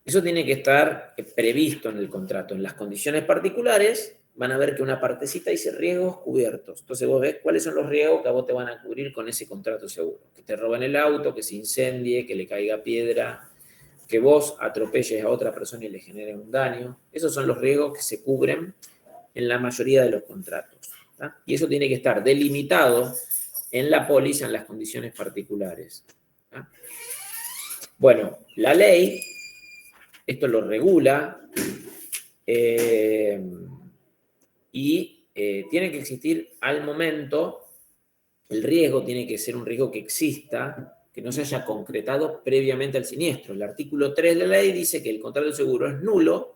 Eso tiene que estar previsto en el contrato. En las condiciones particulares van a ver que una partecita dice riesgos cubiertos. Entonces vos ves cuáles son los riesgos que a vos te van a cubrir con ese contrato seguro. Que te roben el auto, que se incendie, que le caiga piedra, que vos atropelles a otra persona y le genere un daño. Esos son los riesgos que se cubren en la mayoría de los contratos. ¿Tá? Y eso tiene que estar delimitado en la póliza en las condiciones particulares. ¿Tá? Bueno, la ley, esto lo regula Tiene que existir al momento, el riesgo tiene que ser un riesgo que exista, que no se haya concretado previamente al siniestro. El artículo 3 de la ley dice que el contrato de seguro es nulo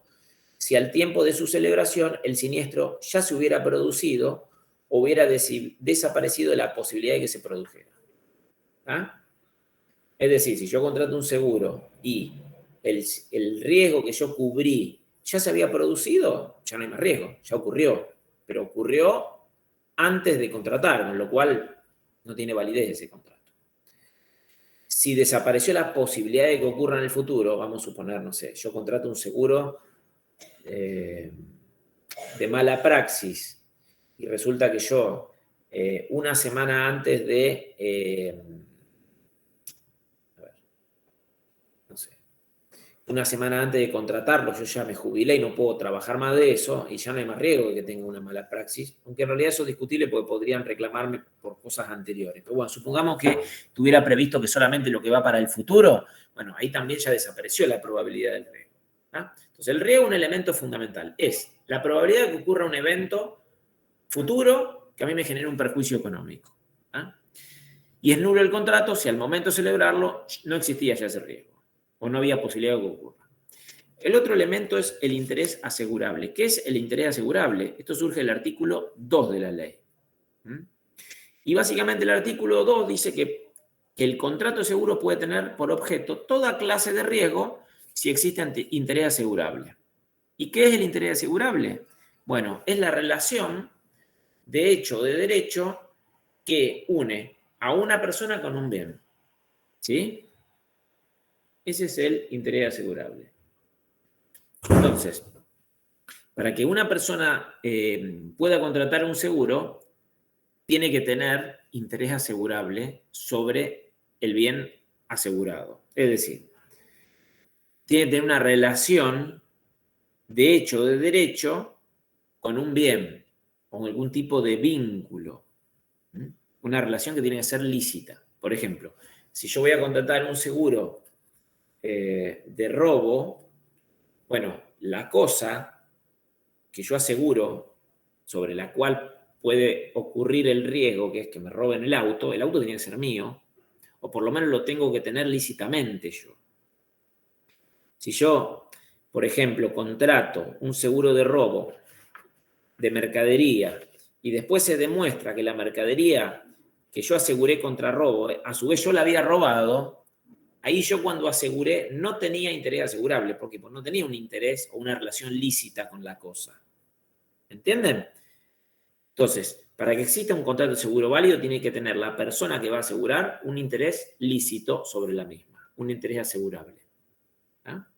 si al tiempo de su celebración el siniestro ya se hubiera producido o hubiera desaparecido la posibilidad de que se produjera. ¿Ah? Es decir, si yo contrato un seguro y el riesgo que yo cubrí ya se había producido, ya no hay más riesgo, ya ocurrió. Pero ocurrió antes de contratar, con lo cual no tiene validez ese contrato. Si desapareció la posibilidad de que ocurra en el futuro, vamos a suponer, no sé, yo contrato un seguro de mala praxis y resulta que yo una semana antes de, una semana antes de contratarlo, yo ya me jubilé y no puedo trabajar más de eso y ya no hay más riesgo de que tenga una mala praxis, aunque en realidad eso es discutible porque podrían reclamarme por cosas anteriores. Pero bueno, supongamos que tuviera previsto que solamente lo que va para el futuro, bueno, ahí también ya desapareció la probabilidad del riesgo. ¿Ah? Entonces, el riesgo es un elemento fundamental. Es la probabilidad de que ocurra un evento futuro que a mí me genere un perjuicio económico. ¿Ah? Y es nulo el contrato si al momento de celebrarlo no existía ya ese riesgo o no había posibilidad de que ocurra. El otro elemento es el interés asegurable. ¿Qué es el interés asegurable? Esto surge del artículo 2 de la ley. Y básicamente el artículo 2 dice que el contrato de seguro puede tener por objeto toda clase de riesgo si existe interés asegurable. ¿Y qué es el interés asegurable? Bueno, es la relación de hecho o de derecho que une a una persona con un bien. ¿Sí? Ese es el interés asegurable. Entonces, para que una persona pueda contratar un seguro, tiene que tener interés asegurable sobre el bien asegurado. Es decir, tiene que tener una relación de hecho o de derecho con un bien, con algún tipo de vínculo. Una relación que tiene que ser lícita. Por ejemplo, si yo voy a contratar un seguro de robo, bueno, la cosa que yo aseguro, sobre la cual puede ocurrir el riesgo, que es que me roben el auto tiene que ser mío, o por lo menos lo tengo que tener lícitamente yo. Si yo, por ejemplo, contrato un seguro de robo de mercadería y después se demuestra que la mercadería que yo aseguré contra robo, a su vez yo la había robado, ahí yo cuando aseguré no tenía interés asegurable, porque no tenía un interés o una relación lícita con la cosa. ¿Entienden? Entonces, para que exista un contrato de seguro válido, tiene que tener la persona que va a asegurar un interés lícito sobre la misma, un interés asegurable. ¿Ah?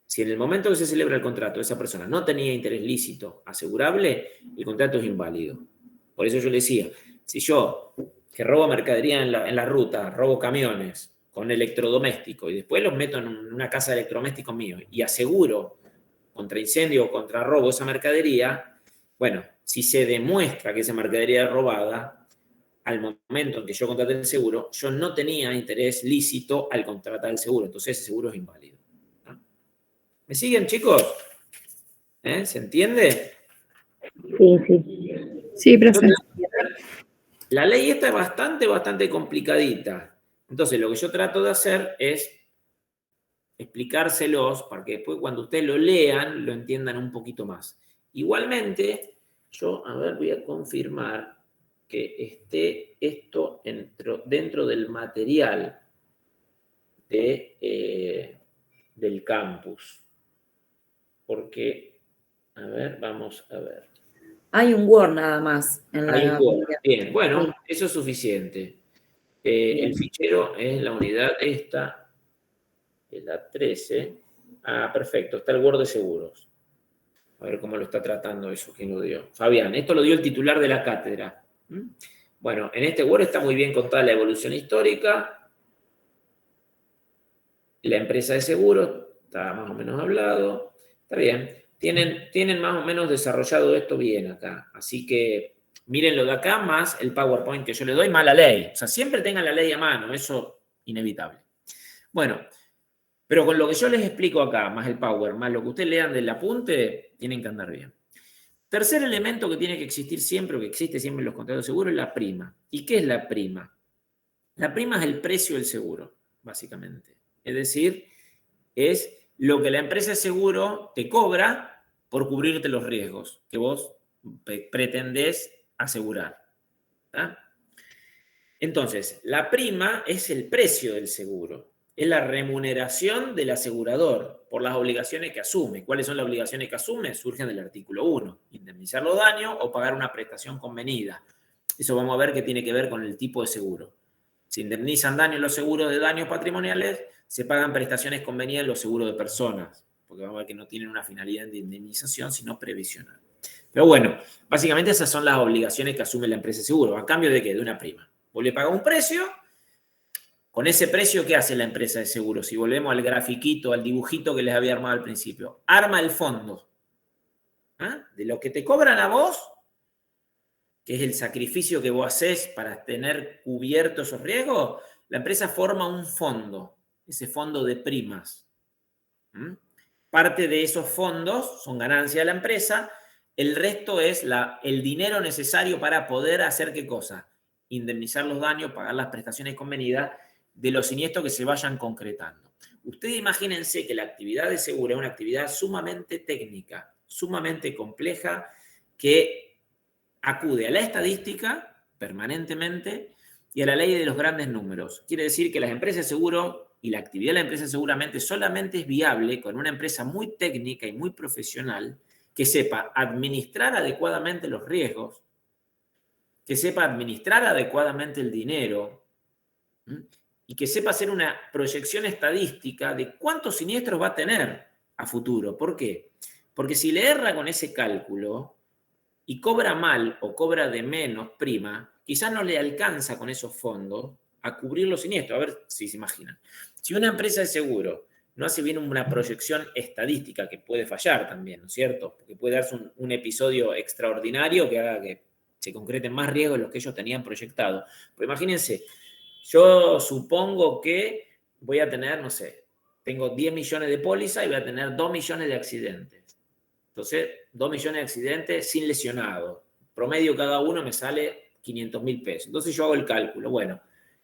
Si en el momento que se celebra el contrato esa persona no tenía interés lícito asegurable, el contrato es inválido. Por eso yo le decía, si yo que robo mercadería en la ruta, robo camiones con electrodoméstico y después los meto en una casa de electrodomésticos míos y aseguro contra incendio o contra robo esa mercadería, bueno, si se demuestra que esa mercadería es robada, al momento en que yo contraté el seguro, yo no tenía interés lícito al contratar el seguro, entonces ese seguro es inválido. ¿No? ¿Me siguen, chicos? ¿Se entiende? Sí, sí. Sí, profe. La ley esta es bastante complicadita. Entonces, lo que yo trato de hacer es explicárselos para que después cuando ustedes lo lean, lo entiendan un poquito más. Igualmente, yo, a ver, voy a confirmar que esté esto dentro del material del campus. Porque, a ver, vamos a ver. Hay un Word nada más. Hay un Word. Bien, bueno, eso es suficiente. El fichero es la unidad esta, es la 13. Ah, perfecto, está el Word de seguros. A ver cómo lo está tratando eso, quién lo dio. Fabián, esto lo dio el titular de la cátedra. Bueno, en este Word está muy bien contada la evolución histórica. La empresa de seguros, está más o menos hablado. Está bien. Tienen más o menos desarrollado esto bien acá. Así que miren lo de acá más el PowerPoint que yo le doy, más la ley. O sea, siempre tengan la ley a mano, eso inevitable. Bueno, Pero con lo que yo les explico acá, más el power, más lo que ustedes lean del apunte, tienen que andar bien. Tercer elemento que tiene que existir siempre, o que existe siempre en los contratos de seguro, es la prima. ¿Y qué es la prima? La prima es el precio del seguro, básicamente. Es decir, es lo que la empresa de seguro te cobra por cubrirte los riesgos que vos pretendés asegurar. ¿Tá? Entonces, la prima es el precio del seguro. Es la remuneración del asegurador por las obligaciones que asume. ¿Cuáles son las obligaciones que asume? Surgen del artículo 1. Indemnizar los daños o pagar una prestación convenida. Eso vamos a ver que tiene que ver con el tipo de seguro. Se indemnizan daños los seguros de daños patrimoniales, se pagan prestaciones convenidas en los seguros de personas, porque vamos a ver que no tienen una finalidad de indemnización, sino previsional. Pero bueno, básicamente esas son las obligaciones que asume la empresa de seguro. ¿A cambio de qué? De una prima. Vos le pagás un precio, con ese precio, ¿qué hace la empresa de seguro? Si volvemos al grafiquito, al dibujito que les había armado al principio, arma el fondo. ¿Ah? De lo que te cobran a vos, que es el sacrificio que vos hacés para tener cubiertos esos riesgos, la empresa forma un fondo, ese fondo de primas. Parte de esos fondos son ganancias de la empresa, el resto es el dinero necesario para poder hacer ¿qué cosa? Indemnizar los daños, pagar las prestaciones convenidas de los siniestros que se vayan concretando. Ustedes imagínense que la actividad de seguro es una actividad sumamente técnica, sumamente compleja, que acude a la estadística permanentemente y a la ley de los grandes números. Quiere decir que las empresas de seguro y la actividad de la empresa seguramente solamente es viable con una empresa muy técnica y muy profesional que sepa administrar adecuadamente los riesgos, que sepa administrar adecuadamente el dinero y que sepa hacer una proyección estadística de cuántos siniestros va a tener a futuro. ¿Por qué? Porque si le erra con ese cálculo y cobra mal o cobra de menos prima, quizás no le alcanza con esos fondos a cubrir los siniestros. A ver si se imaginan. Si una empresa de seguro no hace bien una proyección estadística, que puede fallar también, ¿no es cierto? Porque puede darse un episodio extraordinario que haga que se concreten más riesgos de los que ellos tenían proyectado. Pues imagínense, yo supongo que voy a tener, no sé, tengo 10 millones de póliza y voy a tener 2 millones de accidentes. Entonces, 2 millones de accidentes sin lesionados. Promedio cada uno me sale 500.000 pesos. Entonces yo hago el cálculo. Bueno,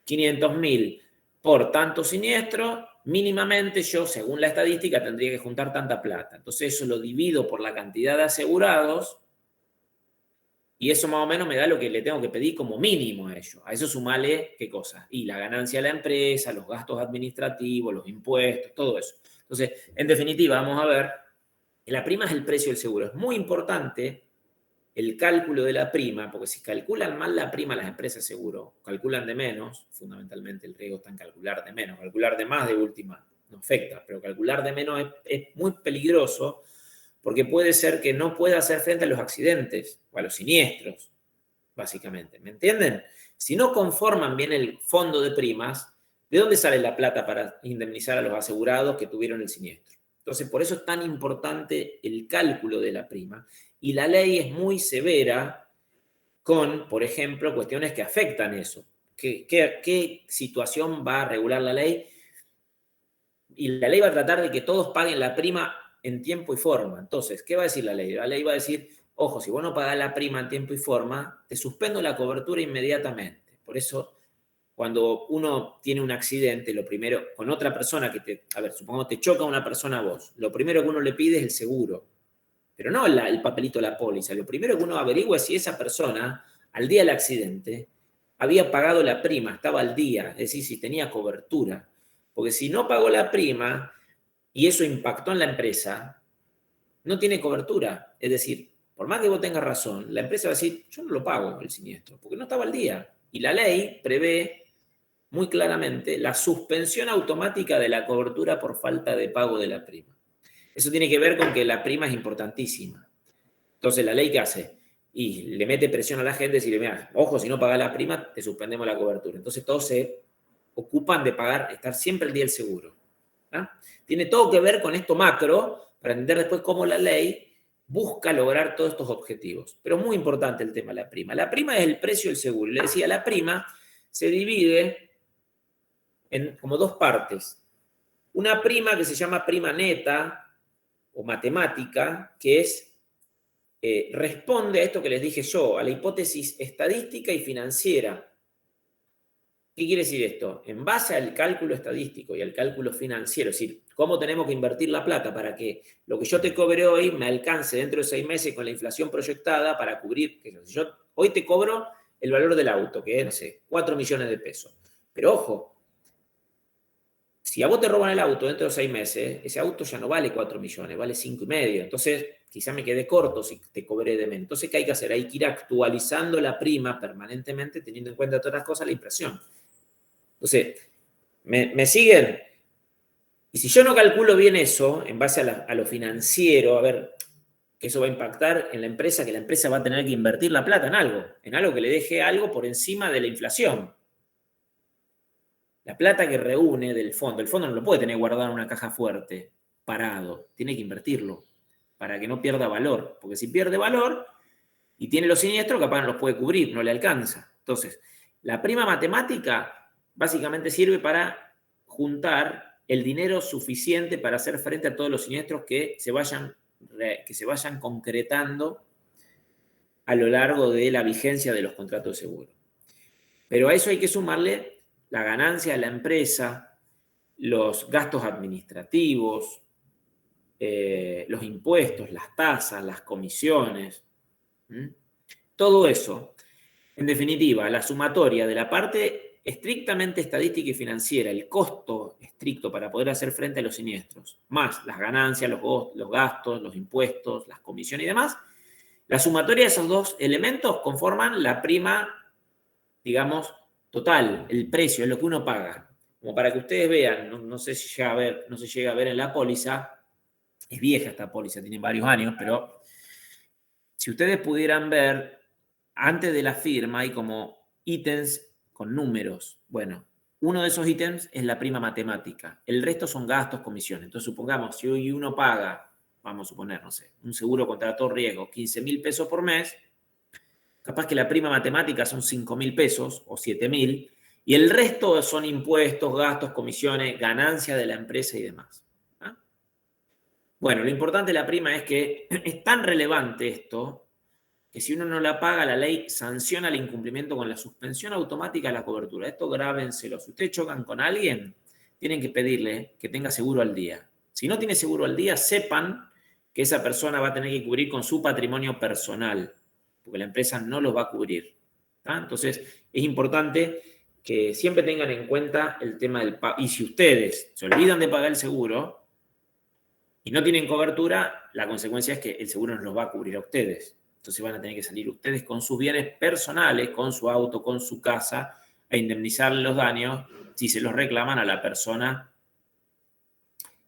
500.000 por tanto siniestro, mínimamente yo, según la estadística, tendría que juntar tanta plata. Entonces eso lo divido por la cantidad de asegurados y eso más o menos me da lo que le tengo que pedir como mínimo a ellos. A eso sumale, ¿qué cosa? Y la ganancia de la empresa, los gastos administrativos, los impuestos, todo eso. Entonces, en definitiva, vamos a ver que la prima es el precio del seguro. Es muy importante el cálculo de la prima, porque si calculan mal la prima las empresas de seguro, calculan de menos, fundamentalmente el riesgo está en calcular de menos, calcular de más de última no afecta, pero calcular de menos es muy peligroso porque puede ser que no pueda hacer frente a los accidentes o a los siniestros, básicamente. ¿Me entienden? Si no conforman bien el fondo de primas, ¿de dónde sale la plata para indemnizar a los asegurados que tuvieron el siniestro? Entonces, por eso es tan importante el cálculo de la prima. Y la ley es muy severa con, por ejemplo, cuestiones que afectan eso. ¿Qué situación va a regular la ley? Y la ley va a tratar de que todos paguen la prima en tiempo y forma. Entonces, ¿qué va a decir la ley? La ley va a decir, ojo, si vos no pagás la prima en tiempo y forma, te suspendo la cobertura inmediatamente. Por eso, cuando uno tiene un accidente, lo primero, con otra persona supongamos te choca una persona a vos, lo primero que uno le pide es el seguro. Pero no el papelito de la póliza. Lo primero que uno averigua es si esa persona, al día del accidente, había pagado la prima, estaba al día, es decir, si tenía cobertura. Porque si no pagó la prima y eso impactó en la empresa, no tiene cobertura. Es decir, por más que vos tengas razón, la empresa va a decir, yo no lo pago el siniestro, porque no estaba al día. Y la ley prevé muy claramente la suspensión automática de la cobertura por falta de pago de la prima. Eso tiene que ver con que la prima es importantísima. Entonces, ¿la ley qué hace? Y le mete presión a la gente y decirle, mira, ojo, si no pagas la prima, te suspendemos la cobertura. Entonces, todos se ocupan de pagar, estar siempre al día del seguro. ¿Ah? Tiene todo que ver con esto macro, para entender después cómo la ley busca lograr todos estos objetivos. Pero es muy importante el tema de la prima. La prima es el precio del seguro. Le decía, la prima se divide en como dos partes. una prima que se llama prima neta o matemática, que es, responde a esto que les dije yo, a la hipótesis estadística y financiera. ¿Qué quiere decir esto? En base al cálculo estadístico y al cálculo financiero, es decir, cómo tenemos que invertir la plata para que lo que yo te cobre hoy me alcance dentro de 6 meses con la inflación proyectada para cubrir, que yo hoy te cobro el valor del auto, que es, no sé, 4 millones de pesos. Pero ojo, si a vos te roban el auto dentro de 6 meses, ese auto ya no vale 4 millones, vale 5,5. Entonces, quizá me quedé corto si te cobré de menos. Entonces, ¿qué hay que hacer? Hay que ir actualizando la prima permanentemente, teniendo en cuenta todas las cosas, la inflación. Entonces, ¿me siguen? Y si yo no calculo bien eso, en base a lo financiero, a ver, que eso va a impactar en la empresa, que la empresa va a tener que invertir la plata en algo que le deje algo por encima de la inflación. La plata que reúne del fondo, el fondo no lo puede tener guardado en una caja fuerte, parado, tiene que invertirlo para que no pierda valor, porque si pierde valor y tiene los siniestros, capaz no los puede cubrir, no le alcanza. Entonces, la prima matemática básicamente sirve para juntar el dinero suficiente para hacer frente a todos los siniestros que se vayan concretando a lo largo de la vigencia de los contratos de seguro. Pero a eso hay que sumarle la ganancia de la empresa, los gastos administrativos, los impuestos, las tasas, las comisiones. Todo eso, en definitiva, la sumatoria de la parte estrictamente estadística y financiera, el costo estricto para poder hacer frente a los siniestros, más las ganancias, los gastos, los impuestos, las comisiones y demás, la sumatoria de esos dos elementos conforman la prima, digamos, total, el precio, es lo que uno paga. Como para que ustedes vean, no sé si no se llega a ver en la póliza, es vieja esta póliza, tiene varios años, pero si ustedes pudieran ver, antes de la firma hay como ítems con números. Bueno, uno de esos ítems es la prima matemática. El resto son gastos, comisiones. Entonces, supongamos, si hoy uno paga, vamos a suponer, no sé, un seguro contra todo riesgo, 15.000 pesos por mes, capaz que la prima matemática son 5.000 pesos o 7.000, y el resto son impuestos, gastos, comisiones, ganancia de la empresa y demás. ¿Ah? Bueno, lo importante de la prima es que es tan relevante esto que si uno no la paga, la ley sanciona el incumplimiento con la suspensión automática de la cobertura. Esto grábenselo. Si ustedes chocan con alguien, tienen que pedirle que tenga seguro al día. Si no tiene seguro al día, sepan que esa persona va a tener que cubrir con su patrimonio personal, porque la empresa no los va a cubrir. ¿Tá? Entonces, es importante que siempre tengan en cuenta el tema del pago. Y si ustedes se olvidan de pagar el seguro y no tienen cobertura, la consecuencia es que el seguro no los va a cubrir a ustedes. Entonces van a tener que salir ustedes con sus bienes personales, con su auto, con su casa, a indemnizarle los daños si se los reclaman a la persona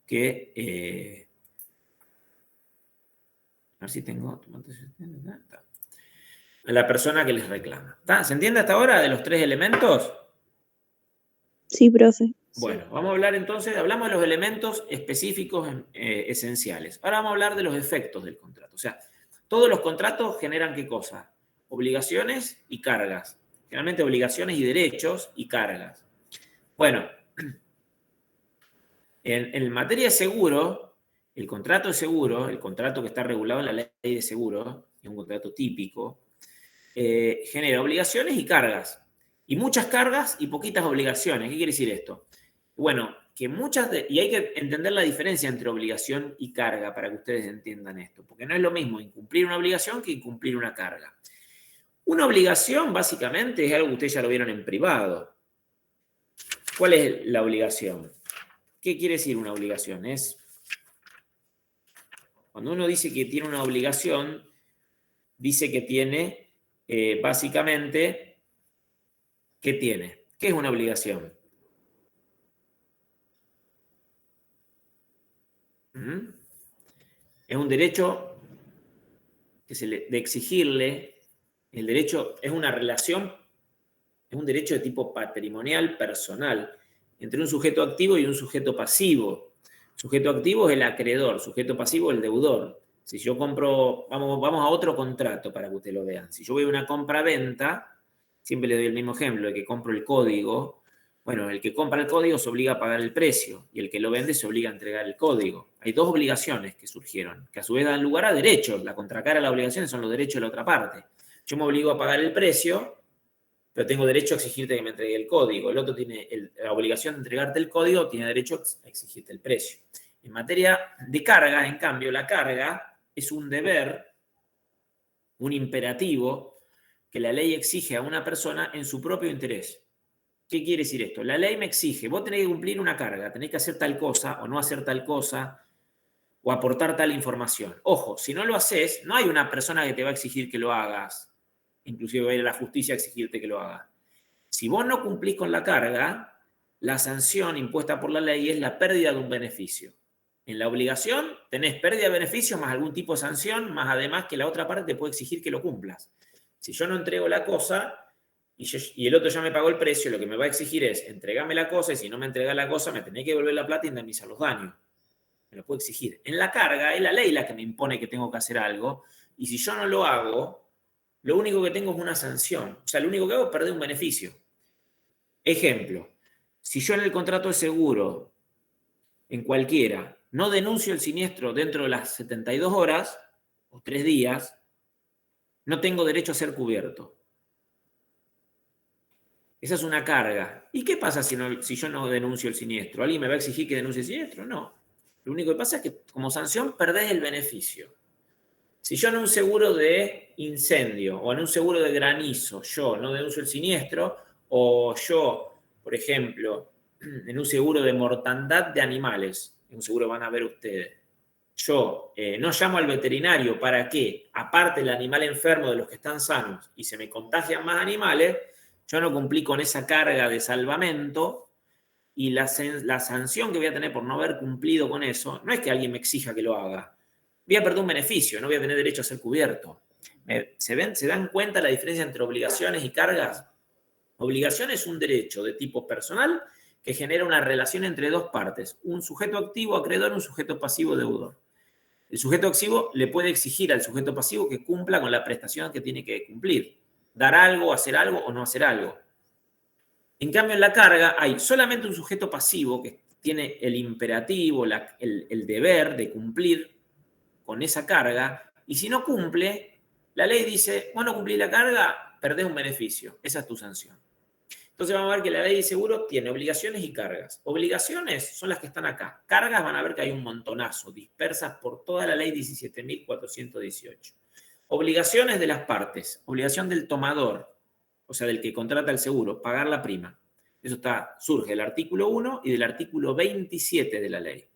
que... a ver si tengo... A la persona que les reclama. ¿Tá? ¿Se entiende hasta ahora de los 3 elementos? Sí, profe. Bueno, vamos a hablar entonces, hablamos de los elementos específicos esenciales. Ahora vamos a hablar de los efectos del contrato. O sea, todos los contratos generan ¿qué cosa? Obligaciones y cargas. Generalmente obligaciones y derechos y cargas. Bueno, en materia de seguro, el contrato de seguro, el contrato que está regulado en la ley de seguro, es un contrato típico, genera obligaciones y cargas. Y muchas cargas y poquitas obligaciones. ¿Qué quiere decir esto? Bueno, que y hay que entender la diferencia entre obligación y carga para que ustedes entiendan esto, porque no es lo mismo incumplir una obligación que incumplir una carga. Una obligación, básicamente, es algo que ustedes ya lo vieron en privado. ¿Cuál es la obligación? ¿Qué quiere decir una obligación? Es cuando uno dice que tiene una obligación, dice que tiene, básicamente, ¿qué tiene? ¿Qué es una obligación? Es un derecho de exigirle, el derecho es una relación, es un derecho de tipo patrimonial personal entre un sujeto activo y un sujeto pasivo. Sujeto activo es el acreedor, sujeto pasivo el deudor. Si yo compro, vamos a otro contrato para que ustedes lo vean. Si yo voy a una compra-venta, siempre le doy el mismo ejemplo, de que compro el código. Bueno, el que compra el código se obliga a pagar el precio y el que lo vende se obliga a entregar el código. Hay dos obligaciones que surgieron, que a su vez dan lugar a derechos. La contracara de las obligaciones son los derechos de la otra parte. Yo me obligo a pagar el precio, pero tengo derecho a exigirte que me entregue el código. El otro tiene la obligación de entregarte el código, tiene derecho a exigirte el precio. En materia de carga, en cambio, la carga es un deber, un imperativo que la ley exige a una persona en su propio interés. ¿Qué quiere decir esto? La ley me exige, vos tenés que cumplir una carga, tenés que hacer tal cosa o no hacer tal cosa o aportar tal información. Ojo, si no lo haces, no hay una persona que te va a exigir que lo hagas. Inclusive va a ir a la justicia a exigirte que lo hagas. Si vos no cumplís con la carga, la sanción impuesta por la ley es la pérdida de un beneficio. En la obligación tenés pérdida de beneficio más algún tipo de sanción, más además que la otra parte te puede exigir que lo cumplas. Si yo no entrego la cosa y el otro ya me pagó el precio, lo que me va a exigir es entregame la cosa y si no me entrega la cosa me tenés que devolver la plata y indemnizar los daños. Me lo puede exigir. En la carga es la ley la que me impone que tengo que hacer algo y si yo no lo hago, lo único que tengo es una sanción. O sea, lo único que hago es perder un beneficio. Ejemplo, si yo en el contrato de seguro, en cualquiera, no denuncio el siniestro dentro de las 72 horas o 3 días, no tengo derecho a ser cubierto. Esa es una carga. ¿Y qué pasa si yo no denuncio el siniestro? ¿Alguien me va a exigir que denuncie el siniestro? No. Lo único que pasa es que como sanción perdés el beneficio. Si yo en un seguro de incendio o en un seguro de granizo yo no denuncio el siniestro o yo, por ejemplo, en un seguro de mortandad de animales, en un seguro van a ver ustedes, yo no llamo al veterinario para que, aparte el animal enfermo de los que están sanos y se me contagian más animales, yo no cumplí con esa carga de salvamento y la sanción que voy a tener por no haber cumplido con eso, no es que alguien me exija que lo haga. Voy a perder un beneficio, no voy a tener derecho a ser cubierto. ¿Se dan cuenta la diferencia entre obligaciones y cargas? Obligación es un derecho de tipo personal que genera una relación entre dos partes, un sujeto activo acreedor y un sujeto pasivo deudor. El sujeto activo le puede exigir al sujeto pasivo que cumpla con la prestación que tiene que cumplir. Dar algo, hacer algo o no hacer algo. En cambio, en la carga hay solamente un sujeto pasivo que tiene el imperativo, el deber de cumplir con esa carga, y si no cumple, la ley dice, vos no cumplís la carga, perdés un beneficio. Esa es tu sanción. Entonces vamos a ver que la ley de seguro tiene obligaciones y cargas. Obligaciones son las que están acá. Cargas van a ver que hay un montonazo, dispersas por toda la ley 17.418. Obligaciones de las partes. Obligación del tomador, o sea, del que contrata el seguro, pagar la prima. Eso surge del artículo 1 y del artículo 27 de la ley.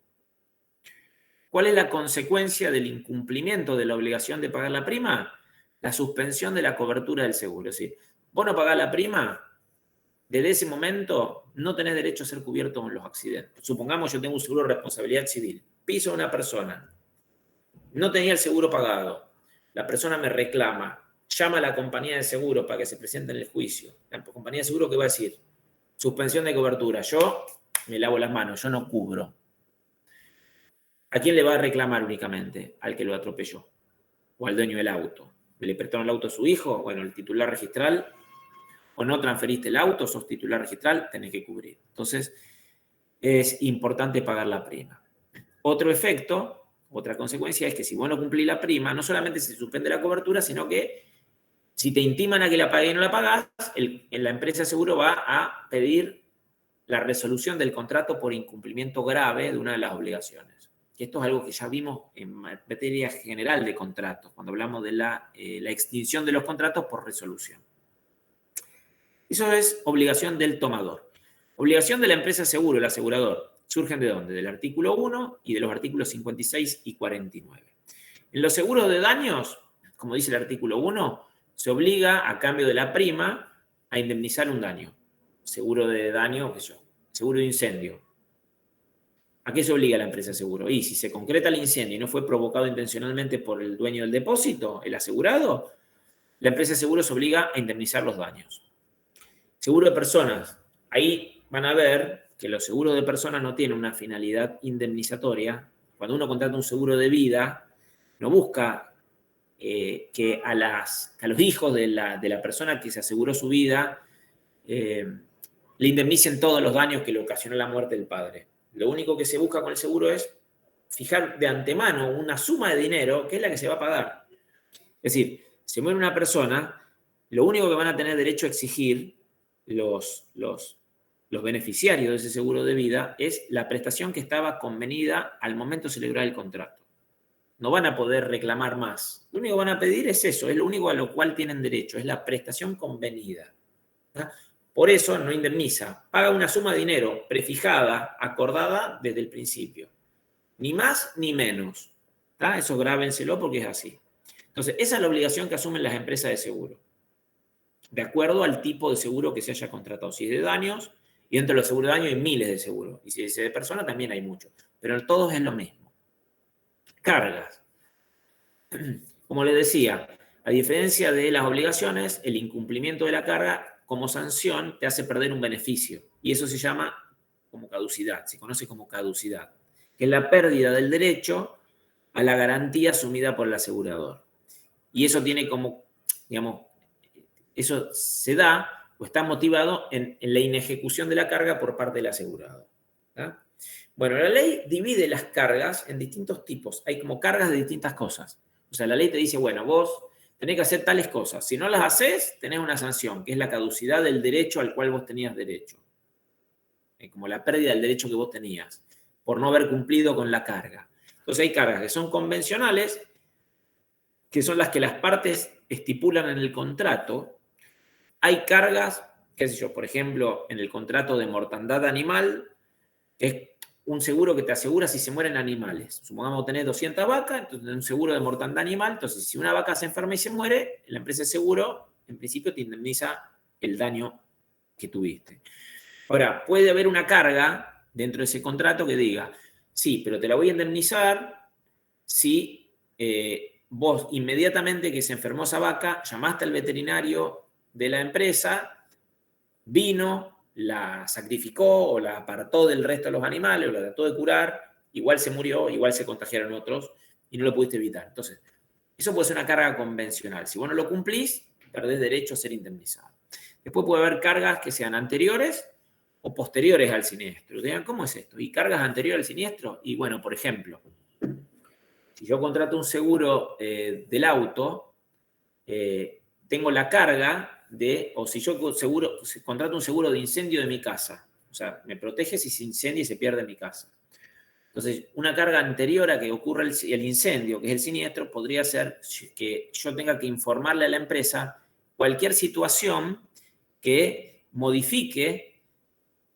¿Cuál es la consecuencia del incumplimiento de la obligación de pagar la prima? La suspensión de la cobertura del seguro. Es decir, vos no pagás la prima, desde ese momento no tenés derecho a ser cubierto en los accidentes. Supongamos yo tengo un seguro de responsabilidad civil, piso a una persona, no tenía el seguro pagado, la persona me reclama, llama a la compañía de seguro para que se presente en el juicio. La compañía de seguro, ¿qué va a decir? Suspensión de cobertura. Yo me lavo las manos, yo no cubro. ¿A quién le va a reclamar únicamente? Al que lo atropelló o al dueño del auto. ¿Le prestaron el auto a su hijo? Bueno, el titular registral, o no transferiste el auto, sos titular registral, tenés que cubrir. Entonces, es importante pagar la prima. Otro efecto, otra consecuencia es que si vos no cumplís la prima, no solamente se suspende la cobertura, sino que si te intiman a que la pagues y no la pagás, la empresa de seguro va a pedir la resolución del contrato por incumplimiento grave de una de las obligaciones. Que esto es algo que ya vimos en materia general de contratos, cuando hablamos de la extinción de los contratos por resolución. Eso es obligación del tomador. Obligación de la empresa de seguro, el asegurador. ¿Surgen de dónde? Del artículo 1 y de los artículos 56 y 49. En los seguros de daños, como dice el artículo 1, se obliga, a cambio de la prima, a indemnizar un daño. Seguro de daño, seguro de incendio. ¿A qué se obliga la empresa de seguro? Y si se concreta el incendio y no fue provocado intencionalmente por el dueño del depósito, el asegurado, la empresa de seguro se obliga a indemnizar los daños. Seguro de personas. Ahí van a ver que los seguros de personas no tienen una finalidad indemnizatoria. Cuando uno contrata un seguro de vida, no busca que a los hijos de la persona que se aseguró su vida le indemnicen todos los daños que le ocasionó la muerte del padre. Lo único que se busca con el seguro es fijar de antemano una suma de dinero que es la que se va a pagar. Es decir, se muere una persona, lo único que van a tener derecho a exigir los beneficiarios de ese seguro de vida es la prestación que estaba convenida al momento de celebrar el contrato. No van a poder reclamar más. Lo único que van a pedir es eso, es lo único a lo cual tienen derecho, es la prestación convenida. ¿Tá? Por eso no indemniza, paga una suma de dinero prefijada, acordada desde el principio. Ni más ni menos. ¿Tá? Eso grábenselo porque es así. Entonces, esa es la obligación que asumen las empresas de seguro, de acuerdo al tipo de seguro que se haya contratado. Si es de daños, y dentro de los seguros de daños hay miles de seguros. Y si es de persona, también hay muchos. Pero todos es lo mismo. Cargas. Como les decía, a diferencia de las obligaciones, el incumplimiento de la carga como sanción te hace perder un beneficio. Y eso se llama como caducidad, se conoce como caducidad, que es la pérdida del derecho a la garantía asumida por el asegurador. Y eso tiene como, digamos, eso se da o está motivado en la inejecución de la carga por parte del asegurado. ¿Tá? Bueno, la ley divide las cargas en distintos tipos. Hay como cargas de distintas cosas. O sea, la ley te dice, bueno, vos tenés que hacer tales cosas. Si no las haces, tenés una sanción, que es la caducidad del derecho al cual vos tenías derecho. Como la pérdida del derecho que vos tenías por no haber cumplido con la carga. Entonces hay cargas que son convencionales, que son las que las partes estipulan en el contrato. Hay cargas, qué sé yo, por ejemplo, en el contrato de mortandad animal, que es un seguro que te asegura si se mueren animales. Supongamos que tenés 200 vacas, entonces tenés un seguro de mortandad animal, entonces si una vaca se enferma y se muere, la empresa de seguro, en principio, te indemniza el daño que tuviste. Ahora, puede haber una carga dentro de ese contrato que diga, sí, pero te la voy a indemnizar si vos inmediatamente que se enfermó esa vaca, llamaste al veterinario de la empresa, vino, la sacrificó o la apartó del resto de los animales o la trató de curar, igual se murió, igual se contagiaron otros y no lo pudiste evitar. Entonces, eso puede ser una carga convencional. Si vos no lo cumplís, perdés derecho a ser indemnizado. Después puede haber cargas que sean anteriores o posteriores al siniestro. Digan, ¿cómo es esto? ¿Y cargas anteriores al siniestro? Y bueno, por ejemplo, si yo contrato un seguro del auto, tengo la carga o si yo contrato un seguro de incendio de mi casa, o sea, me protege si se incendia y se pierde mi casa. Entonces, una carga anterior a que ocurra el incendio, que es el siniestro, podría ser que yo tenga que informarle a la empresa cualquier situación que modifique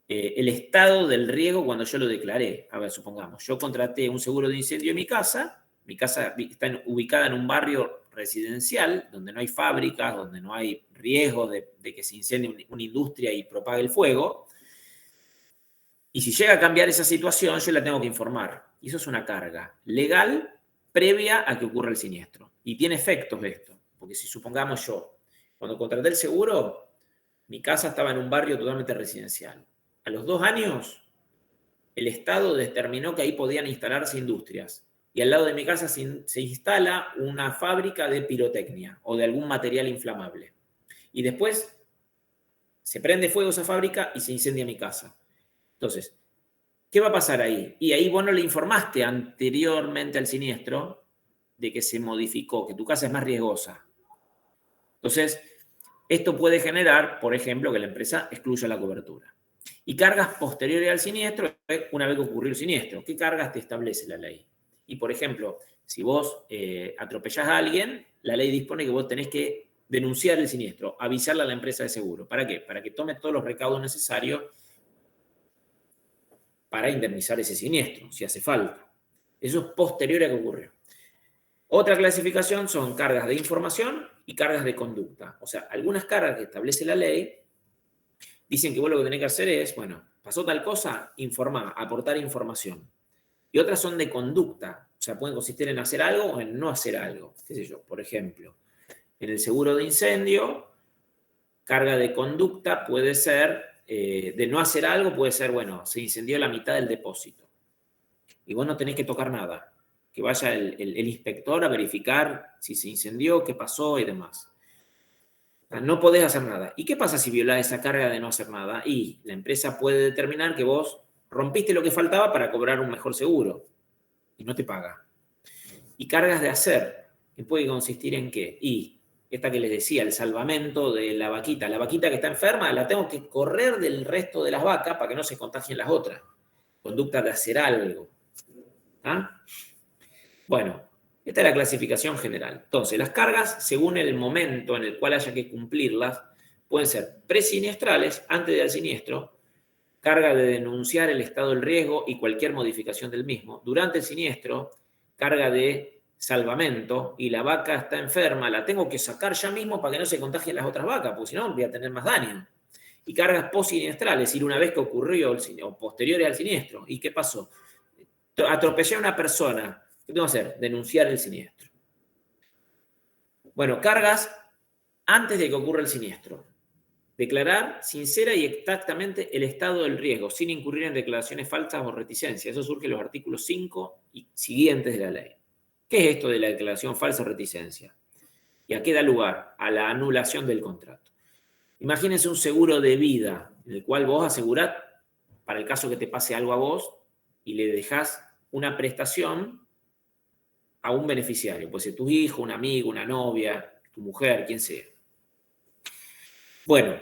el estado del riesgo cuando yo lo declaré. A ver, supongamos, yo contraté un seguro de incendio en mi casa está ubicada en un barrio residencial, donde no hay fábricas, donde no hay riesgo de que se incendie una industria y propague el fuego. Y si llega a cambiar esa situación, yo la tengo que informar. Y eso es una carga legal previa a que ocurra el siniestro. Y tiene efectos esto. Porque si supongamos yo, cuando contraté el seguro, mi casa estaba en un barrio totalmente residencial. A los 2 años, el Estado determinó que ahí podían instalarse industrias. Y al lado de mi casa se instala una fábrica de pirotecnia o de algún material inflamable. Y después se prende fuego esa fábrica y se incendia mi casa. Entonces, ¿qué va a pasar ahí? Y ahí vos no le informaste anteriormente al siniestro de que se modificó, que tu casa es más riesgosa. Entonces, esto puede generar, por ejemplo, que la empresa excluya la cobertura. Y cargas posteriores al siniestro, una vez que ocurrió el siniestro. ¿Qué cargas te establece la ley? Y, por ejemplo, si vos atropellás a alguien, la ley dispone que vos tenés que denunciar el siniestro, avisarle a la empresa de seguro. ¿Para qué? Para que tome todos los recaudos necesarios para indemnizar ese siniestro, si hace falta. Eso es posterior a que ocurrió. Otra clasificación son cargas de información y cargas de conducta. O sea, algunas cargas que establece la ley dicen que vos lo que tenés que hacer es, bueno, pasó tal cosa, informar, aportar información. Y otras son de conducta, o sea, pueden consistir en hacer algo o en no hacer algo. ¿Qué sé yo? Por ejemplo, en el seguro de incendio, carga de conducta puede ser, de no hacer algo, puede ser, bueno, se incendió la mitad del depósito. Y vos no tenés que tocar nada. Que vaya el inspector a verificar si se incendió, qué pasó y demás. No podés hacer nada. ¿Y qué pasa si violás esa carga de no hacer nada? Y la empresa puede determinar que vos rompiste lo que faltaba para cobrar un mejor seguro y no te paga. Y cargas de hacer, que puede consistir en qué? Y esta que les decía, el salvamento de la vaquita. La vaquita que está enferma la tengo que correr del resto de las vacas para que no se contagien las otras. Conducta de hacer algo. ¿Ah? Bueno, esta es la clasificación general. Entonces, las cargas, según el momento en el cual haya que cumplirlas, pueden ser presiniestrales, antes del siniestro, carga de denunciar el estado del riesgo y cualquier modificación del mismo. Durante el siniestro, carga de salvamento y la vaca está enferma, la tengo que sacar ya mismo para que no se contagien las otras vacas, porque si no voy a tener más daño. Y cargas postsiniestral, es decir, una vez que ocurrió o posteriores al siniestro. ¿Y qué pasó? Atropellé a una persona. ¿Qué tengo que hacer? Denunciar el siniestro. Bueno, cargas antes de que ocurra el siniestro. Declarar sincera y exactamente el estado del riesgo, sin incurrir en declaraciones falsas o reticencias. Eso surge en los artículos 5 y siguientes de la ley. ¿Qué es esto de la declaración falsa o reticencia? ¿Y a qué da lugar? A la anulación del contrato. Imagínense un seguro de vida en el cual vos asegurás para el caso que te pase algo a vos y le dejás una prestación a un beneficiario. Puede ser tu hijo, un amigo, una novia, tu mujer, quien sea. Bueno,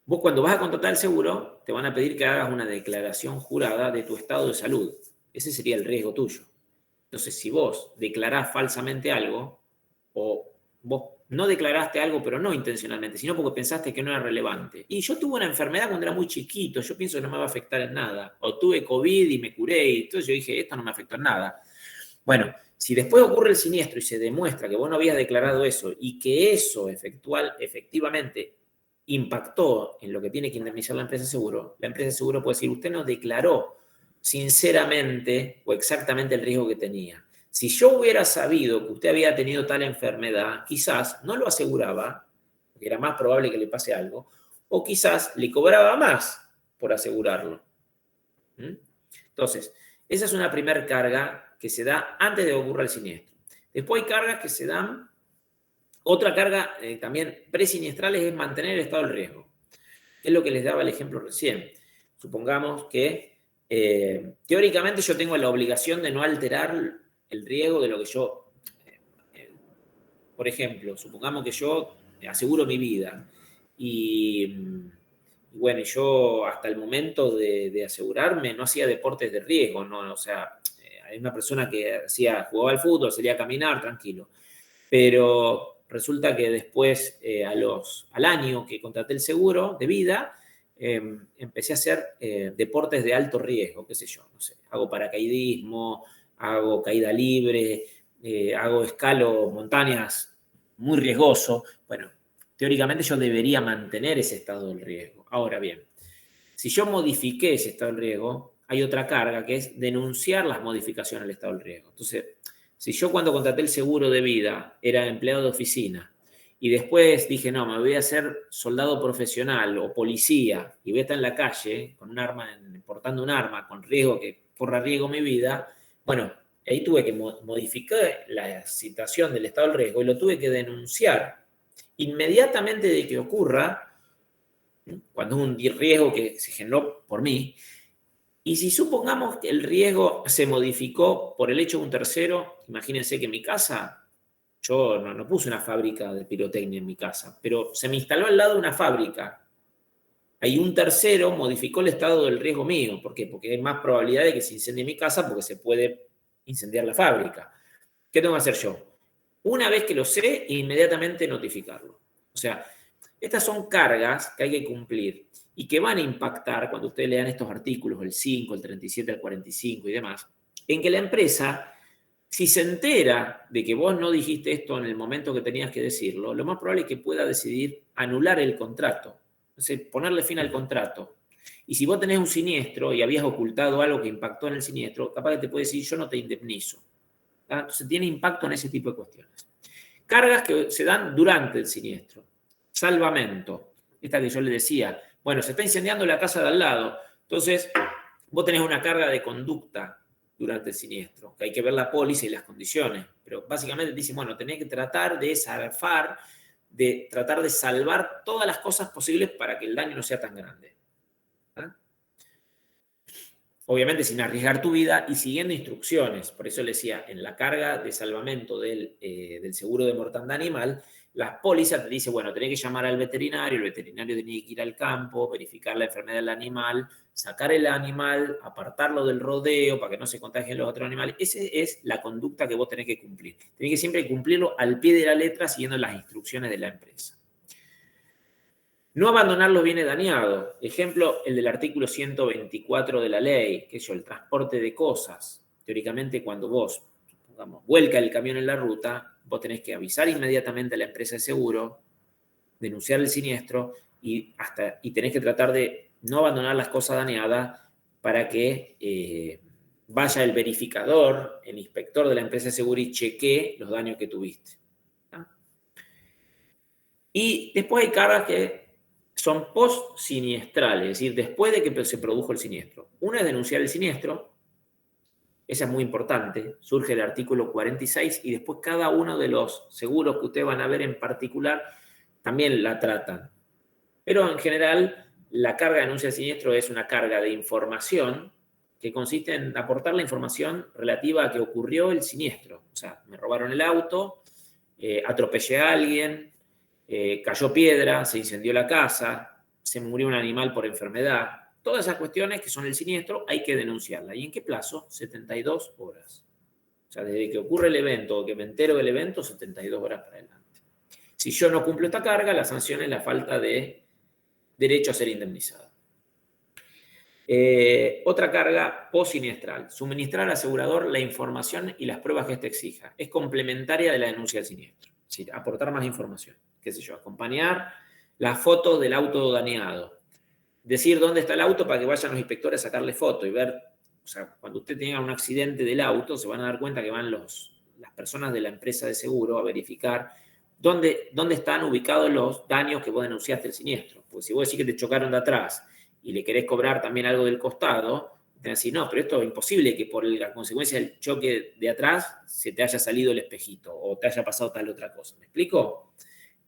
vos cuando vas a contratar el seguro te van a pedir que hagas una declaración jurada de tu estado de salud. Ese sería el riesgo tuyo. Entonces, si vos declarás falsamente algo, o vos no declaraste algo, pero no intencionalmente, sino porque pensaste que no era relevante. Y yo tuve una enfermedad cuando era muy chiquito, yo pienso que no me va a afectar en nada. O tuve COVID y me curé, y entonces yo dije, esto no me afectó en nada. Bueno, si después ocurre el siniestro y se demuestra que vos no habías declarado eso y que eso efectivamente impactó en lo que tiene que indemnizar la empresa de seguro puede decir, usted no declaró sinceramente o exactamente el riesgo que tenía. Si yo hubiera sabido que usted había tenido tal enfermedad, quizás no lo aseguraba, porque era más probable que le pase algo, o quizás le cobraba más por asegurarlo. Entonces, esa es una primera carga que se da antes de que ocurra el siniestro. Después hay cargas que se dan. Otra carga también presiniestrales es mantener el estado del riesgo. Es lo que les daba el ejemplo recién. Supongamos que teóricamente yo tengo la obligación de no alterar el riesgo de lo que yo... por ejemplo, supongamos que yo aseguro mi vida y bueno, yo hasta el momento de asegurarme no hacía deportes de riesgo, ¿no? O sea, hay una persona que jugaba al fútbol, salía a caminar, tranquilo. Pero resulta que después, al año que contraté el seguro de vida, empecé a hacer deportes de alto riesgo, qué sé yo, no sé, hago paracaidismo, hago caída libre, escalo montañas muy riesgoso. Bueno, teóricamente yo debería mantener ese estado del riesgo. Ahora bien, si yo modifiqué ese estado del riesgo, hay otra carga que es denunciar las modificaciones del estado del riesgo. Entonces, si yo cuando contraté el seguro de vida era empleado de oficina y después dije, no, me voy a hacer soldado profesional o policía y voy a estar en la calle con un arma, portando un arma con riesgo que corra riesgo mi vida, bueno, ahí tuve que modificar la situación del estado del riesgo y lo tuve que denunciar inmediatamente de que ocurra, cuando es un riesgo que se generó por mí. Y si supongamos que el riesgo se modificó por el hecho de un tercero, imagínense que en mi casa, yo no puse una fábrica de pirotecnia en mi casa, pero se me instaló al lado de una fábrica. Ahí un tercero modificó el estado del riesgo mío. ¿Por qué? Porque hay más probabilidad de que se incendie mi casa porque se puede incendiar la fábrica. ¿Qué tengo que hacer yo? Una vez que lo sé, inmediatamente notificarlo. O sea, estas son cargas que hay que cumplir y que van a impactar, cuando ustedes lean estos artículos, el 5, el 37, el 45 y demás, en que la empresa, si se entera de que vos no dijiste esto en el momento que tenías que decirlo, lo más probable es que pueda decidir anular el contrato, entonces ponerle fin al contrato. Y si vos tenés un siniestro y habías ocultado algo que impactó en el siniestro, capaz que te puede decir, yo no te indemnizo. ¿Tá? Entonces tiene impacto en ese tipo de cuestiones. Cargas que se dan durante el siniestro. Salvamento. Esta que yo les decía, bueno, se está incendiando la casa de al lado, entonces vos tenés una carga de conducta durante el siniestro, que hay que ver la póliza y las condiciones, pero básicamente te dicen, bueno, tenés que tratar de zafar de tratar de salvar todas las cosas posibles para que el daño no sea tan grande. ¿Ah? Obviamente sin arriesgar tu vida y siguiendo instrucciones. Por eso le decía, en la carga de salvamento del seguro de mortandad animal, las pólizas te dicen, bueno, tenés que llamar al veterinario, el veterinario tiene que ir al campo, verificar la enfermedad del animal, sacar el animal, apartarlo del rodeo para que no se contagien los otros animales. Esa es la conducta que vos tenés que cumplir. Tenés que siempre cumplirlo al pie de la letra siguiendo las instrucciones de la empresa. No abandonar los bienes dañados. Ejemplo, el del artículo 124 de la ley, que es el transporte de cosas. Teóricamente, cuando vos, supongamos, vuelca el camión en la ruta, vos tenés que avisar inmediatamente a la empresa de seguro, denunciar el siniestro y tenés que tratar de no abandonar las cosas dañadas para que vaya el verificador, el inspector de la empresa de seguro y chequee los daños que tuviste. ¿Ah? Y después hay cargas que son post-siniestrales, es decir, después de que se produjo el siniestro. Una es denunciar el siniestro, esa es muy importante, surge el artículo 46 y después cada uno de los seguros que ustedes van a ver en particular también la tratan. Pero en general, la carga de denuncia de siniestro es una carga de información que consiste en aportar la información relativa a que ocurrió el siniestro. O sea, me robaron el auto, atropellé a alguien, cayó piedra, se incendió la casa, se murió un animal por enfermedad. Todas esas cuestiones que son el siniestro hay que denunciarlas. ¿Y en qué plazo? 72 horas. O sea, desde que ocurre el evento o que me entero del evento, 72 horas para adelante. Si yo no cumplo esta carga, la sanción es la falta de derecho a ser indemnizado. Otra carga post-siniestral. Suministrar al asegurador la información y las pruebas que éste exija. Es complementaria de la denuncia del siniestro. Es decir, aportar más información. Qué sé yo, acompañar las fotos del auto dañado. Decir dónde está el auto para que vayan los inspectores a sacarle foto y ver, o sea, cuando usted tenga un accidente del auto, se van a dar cuenta que van las personas de la empresa de seguro a verificar dónde están ubicados los daños que vos denunciaste el siniestro. Porque si vos decís que te chocaron de atrás y le querés cobrar también algo del costado, te van a decir, no, pero esto es imposible que por la consecuencia del choque de atrás se te haya salido el espejito o te haya pasado tal otra cosa. ¿Me explico?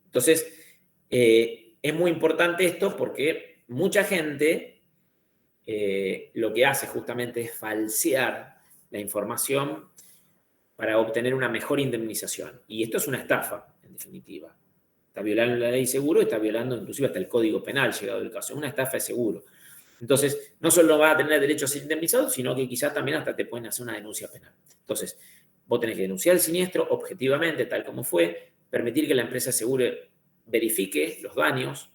Entonces, es muy importante esto porque mucha gente lo que hace justamente es falsear la información para obtener una mejor indemnización. Y esto es una estafa, en definitiva. Está violando la ley de seguro y está violando inclusive hasta el Código Penal, llegado el caso. Es una estafa de seguro. Entonces, no solo vas a tener derecho a ser indemnizado, sino que quizás también hasta te pueden hacer una denuncia penal. Entonces, vos tenés que denunciar el siniestro objetivamente, tal como fue, permitir que la empresa de seguro verifique los daños,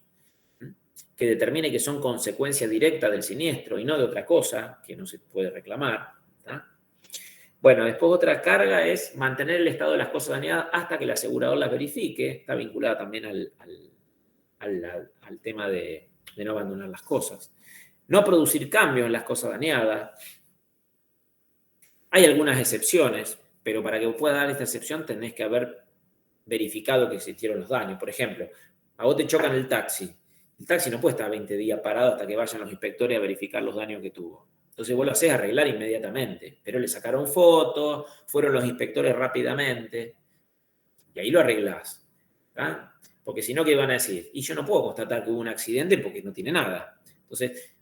que determine que son consecuencia directa del siniestro y no de otra cosa que no se puede reclamar. ¿Tá? Bueno, después otra carga es mantener el estado de las cosas dañadas hasta que el asegurador las verifique. Está vinculada también al tema de no abandonar las cosas. No producir cambios en las cosas dañadas. Hay algunas excepciones, pero para que pueda dar esta excepción tenés que haber verificado que existieron los daños. Por ejemplo, a vos te chocan el taxi. El taxi no puede estar 20 días parado hasta que vayan los inspectores a verificar los daños que tuvo. Entonces vos lo hacés arreglar inmediatamente. Pero le sacaron fotos, fueron los inspectores rápidamente, y ahí lo arreglás. ¿Tá? Porque si no, ¿qué van a decir? Y yo no puedo constatar que hubo un accidente porque no tiene nada. Entonces,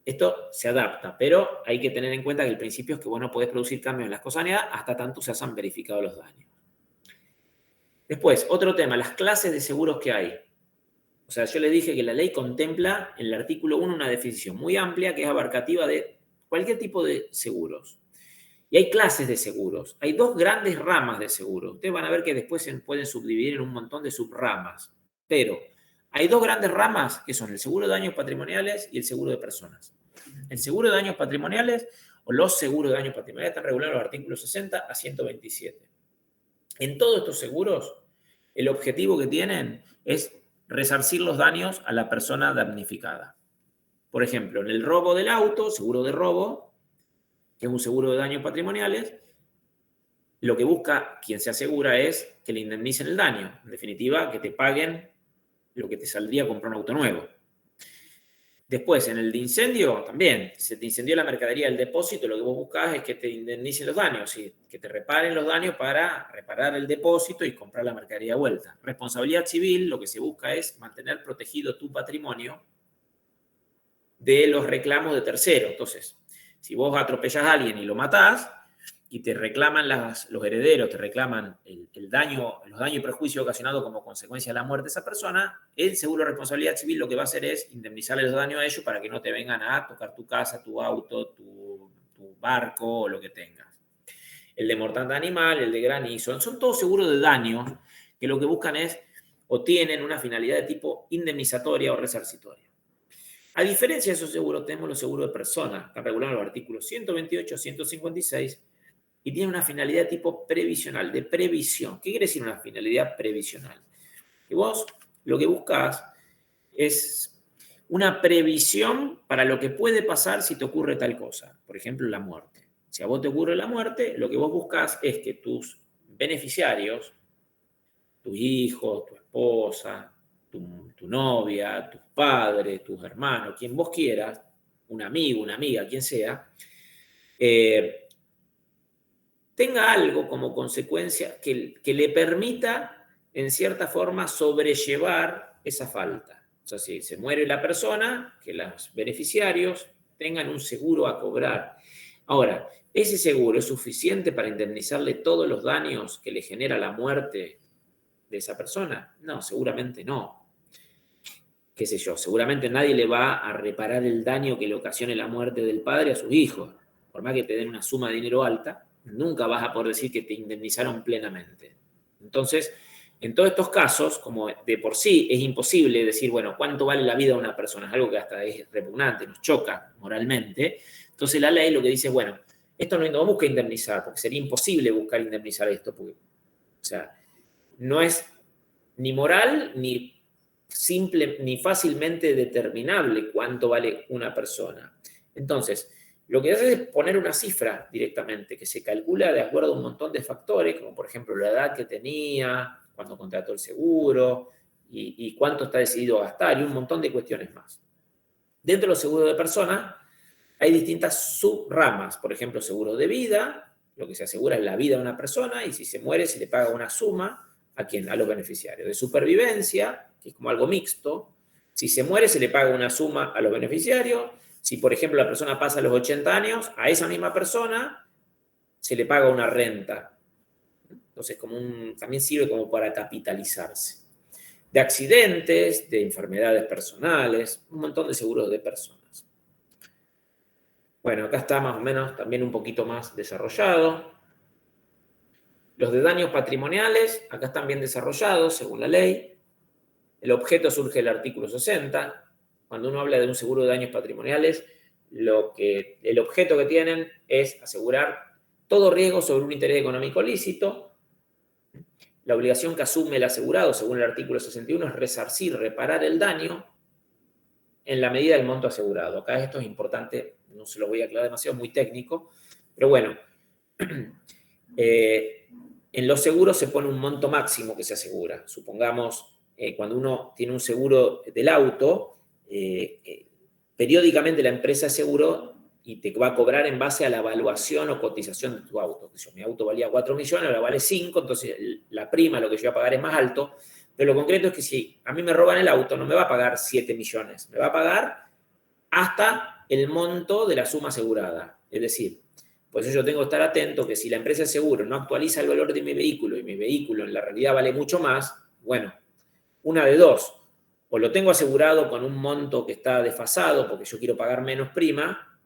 esto se adapta, pero hay que tener en cuenta que el principio es que vos no podés producir cambios en las cosas dañadas hasta tanto se hayan verificado los daños. Después, otro tema, las clases de seguros que hay. O sea, yo le dije que la ley contempla en el artículo 1 una definición muy amplia que es abarcativa de cualquier tipo de seguros. Y hay clases de seguros. Hay dos grandes ramas de seguros. Ustedes van a ver que después se pueden subdividir en un montón de subramas. Pero hay dos grandes ramas que son el seguro de daños patrimoniales y el seguro de personas. El seguro de daños patrimoniales o los seguros de daños patrimoniales están regulados en los artículos 60 a 127. En todos estos seguros, el objetivo que tienen es resarcir los daños a la persona damnificada. Por ejemplo, en el robo del auto, seguro de robo, que es un seguro de daños patrimoniales, lo que busca quien se asegura es que le indemnicen el daño. En definitiva, que te paguen lo que te saldría comprar un auto nuevo. Después, en el de incendio, también, se te incendió la mercadería del depósito, lo que vos buscás es que te indemnicen los daños, ¿sí? Que te reparen los daños para reparar el depósito y comprar la mercadería de vuelta. Responsabilidad civil, lo que se busca es mantener protegido tu patrimonio de los reclamos de terceros. Entonces, si vos atropellás a alguien y lo matás, y te reclaman los herederos, te reclaman los daños y prejuicios ocasionados como consecuencia de la muerte de esa persona, el seguro de responsabilidad civil lo que va a hacer es indemnizarle los daños a ellos para que no te vengan a tocar tu casa, tu auto, tu barco o lo que tengas. El de mortandad animal, el de granizo, son todos seguros de daños que lo que buscan es o tienen una finalidad de tipo indemnizatoria o resarcitoria. A diferencia de esos seguros, tenemos los seguros de personas, que están regulados en los artículos 128, 156, y tiene una finalidad de tipo previsional, de previsión. ¿Qué quiere decir una finalidad previsional? Que vos lo que buscás es una previsión para lo que puede pasar si te ocurre tal cosa. Por ejemplo, la muerte. Si a vos te ocurre la muerte, lo que vos buscás es que tus beneficiarios, tus hijos, tu esposa, tu novia, tus padres, tus hermanos, quien vos quieras, un amigo, una amiga, quien sea, tenga algo como consecuencia que le permita, en cierta forma, sobrellevar esa falta. O sea, si se muere la persona, que los beneficiarios tengan un seguro a cobrar. Ahora, ¿ese seguro es suficiente para indemnizarle todos los daños que le genera la muerte de esa persona? No, seguramente no. Qué sé yo, seguramente nadie le va a reparar el daño que le ocasione la muerte del padre a sus hijos. Por más que te den una suma de dinero alta, nunca vas a poder decir que te indemnizaron plenamente. Entonces, en todos estos casos, como de por sí es imposible decir, bueno, ¿cuánto vale la vida de una persona? Es algo que hasta es repugnante, nos choca moralmente. Entonces la ley lo que dice es, bueno, esto no busca indemnizar, porque sería imposible buscar indemnizar esto, porque, o sea, no es ni moral ni simple ni fácilmente determinable cuánto vale una persona. Entonces, lo que hace es poner una cifra directamente, que se calcula de acuerdo a un montón de factores, como por ejemplo la edad que tenía, cuando contrató el seguro, y cuánto está decidido a gastar, y un montón de cuestiones más. Dentro de los seguros de personas hay distintas subramas, por ejemplo, seguro de vida, lo que se asegura es la vida de una persona, y si se muere se le paga una suma, ¿a quién? A los beneficiarios. De supervivencia, que es como algo mixto, si se muere se le paga una suma a los beneficiarios. Si, por ejemplo, la persona pasa los 80 años, a esa misma persona se le paga una renta. Entonces, también sirve como para capitalizarse. De accidentes, de enfermedades personales, un montón de seguros de personas. Bueno, acá está más o menos también un poquito más desarrollado. Los de daños patrimoniales, acá están bien desarrollados según la ley. El objeto surge del artículo 60. Cuando uno habla de un seguro de daños patrimoniales, el objeto que tienen es asegurar todo riesgo sobre un interés económico lícito. La obligación que asume el asegurado, según el artículo 61, es resarcir, reparar el daño en la medida del monto asegurado. Acá esto es importante, no se lo voy a aclarar demasiado, es muy técnico, pero bueno, en los seguros se pone un monto máximo que se asegura. Supongamos, cuando uno tiene un seguro del auto, periódicamente la empresa de seguro y te va a cobrar en base a la evaluación o cotización de tu auto. Mi auto valía 4 millones, ahora vale 5, entonces la prima, lo que yo voy a pagar es más alto, pero lo concreto es que si a mí me roban el auto, no me va a pagar 7 millones, me va a pagar hasta el monto de la suma asegurada. Es decir, por eso yo tengo que estar atento que si la empresa de seguro no actualiza el valor de mi vehículo y mi vehículo en la realidad vale mucho más, bueno, una de dos. O lo tengo asegurado con un monto que está desfasado porque yo quiero pagar menos prima,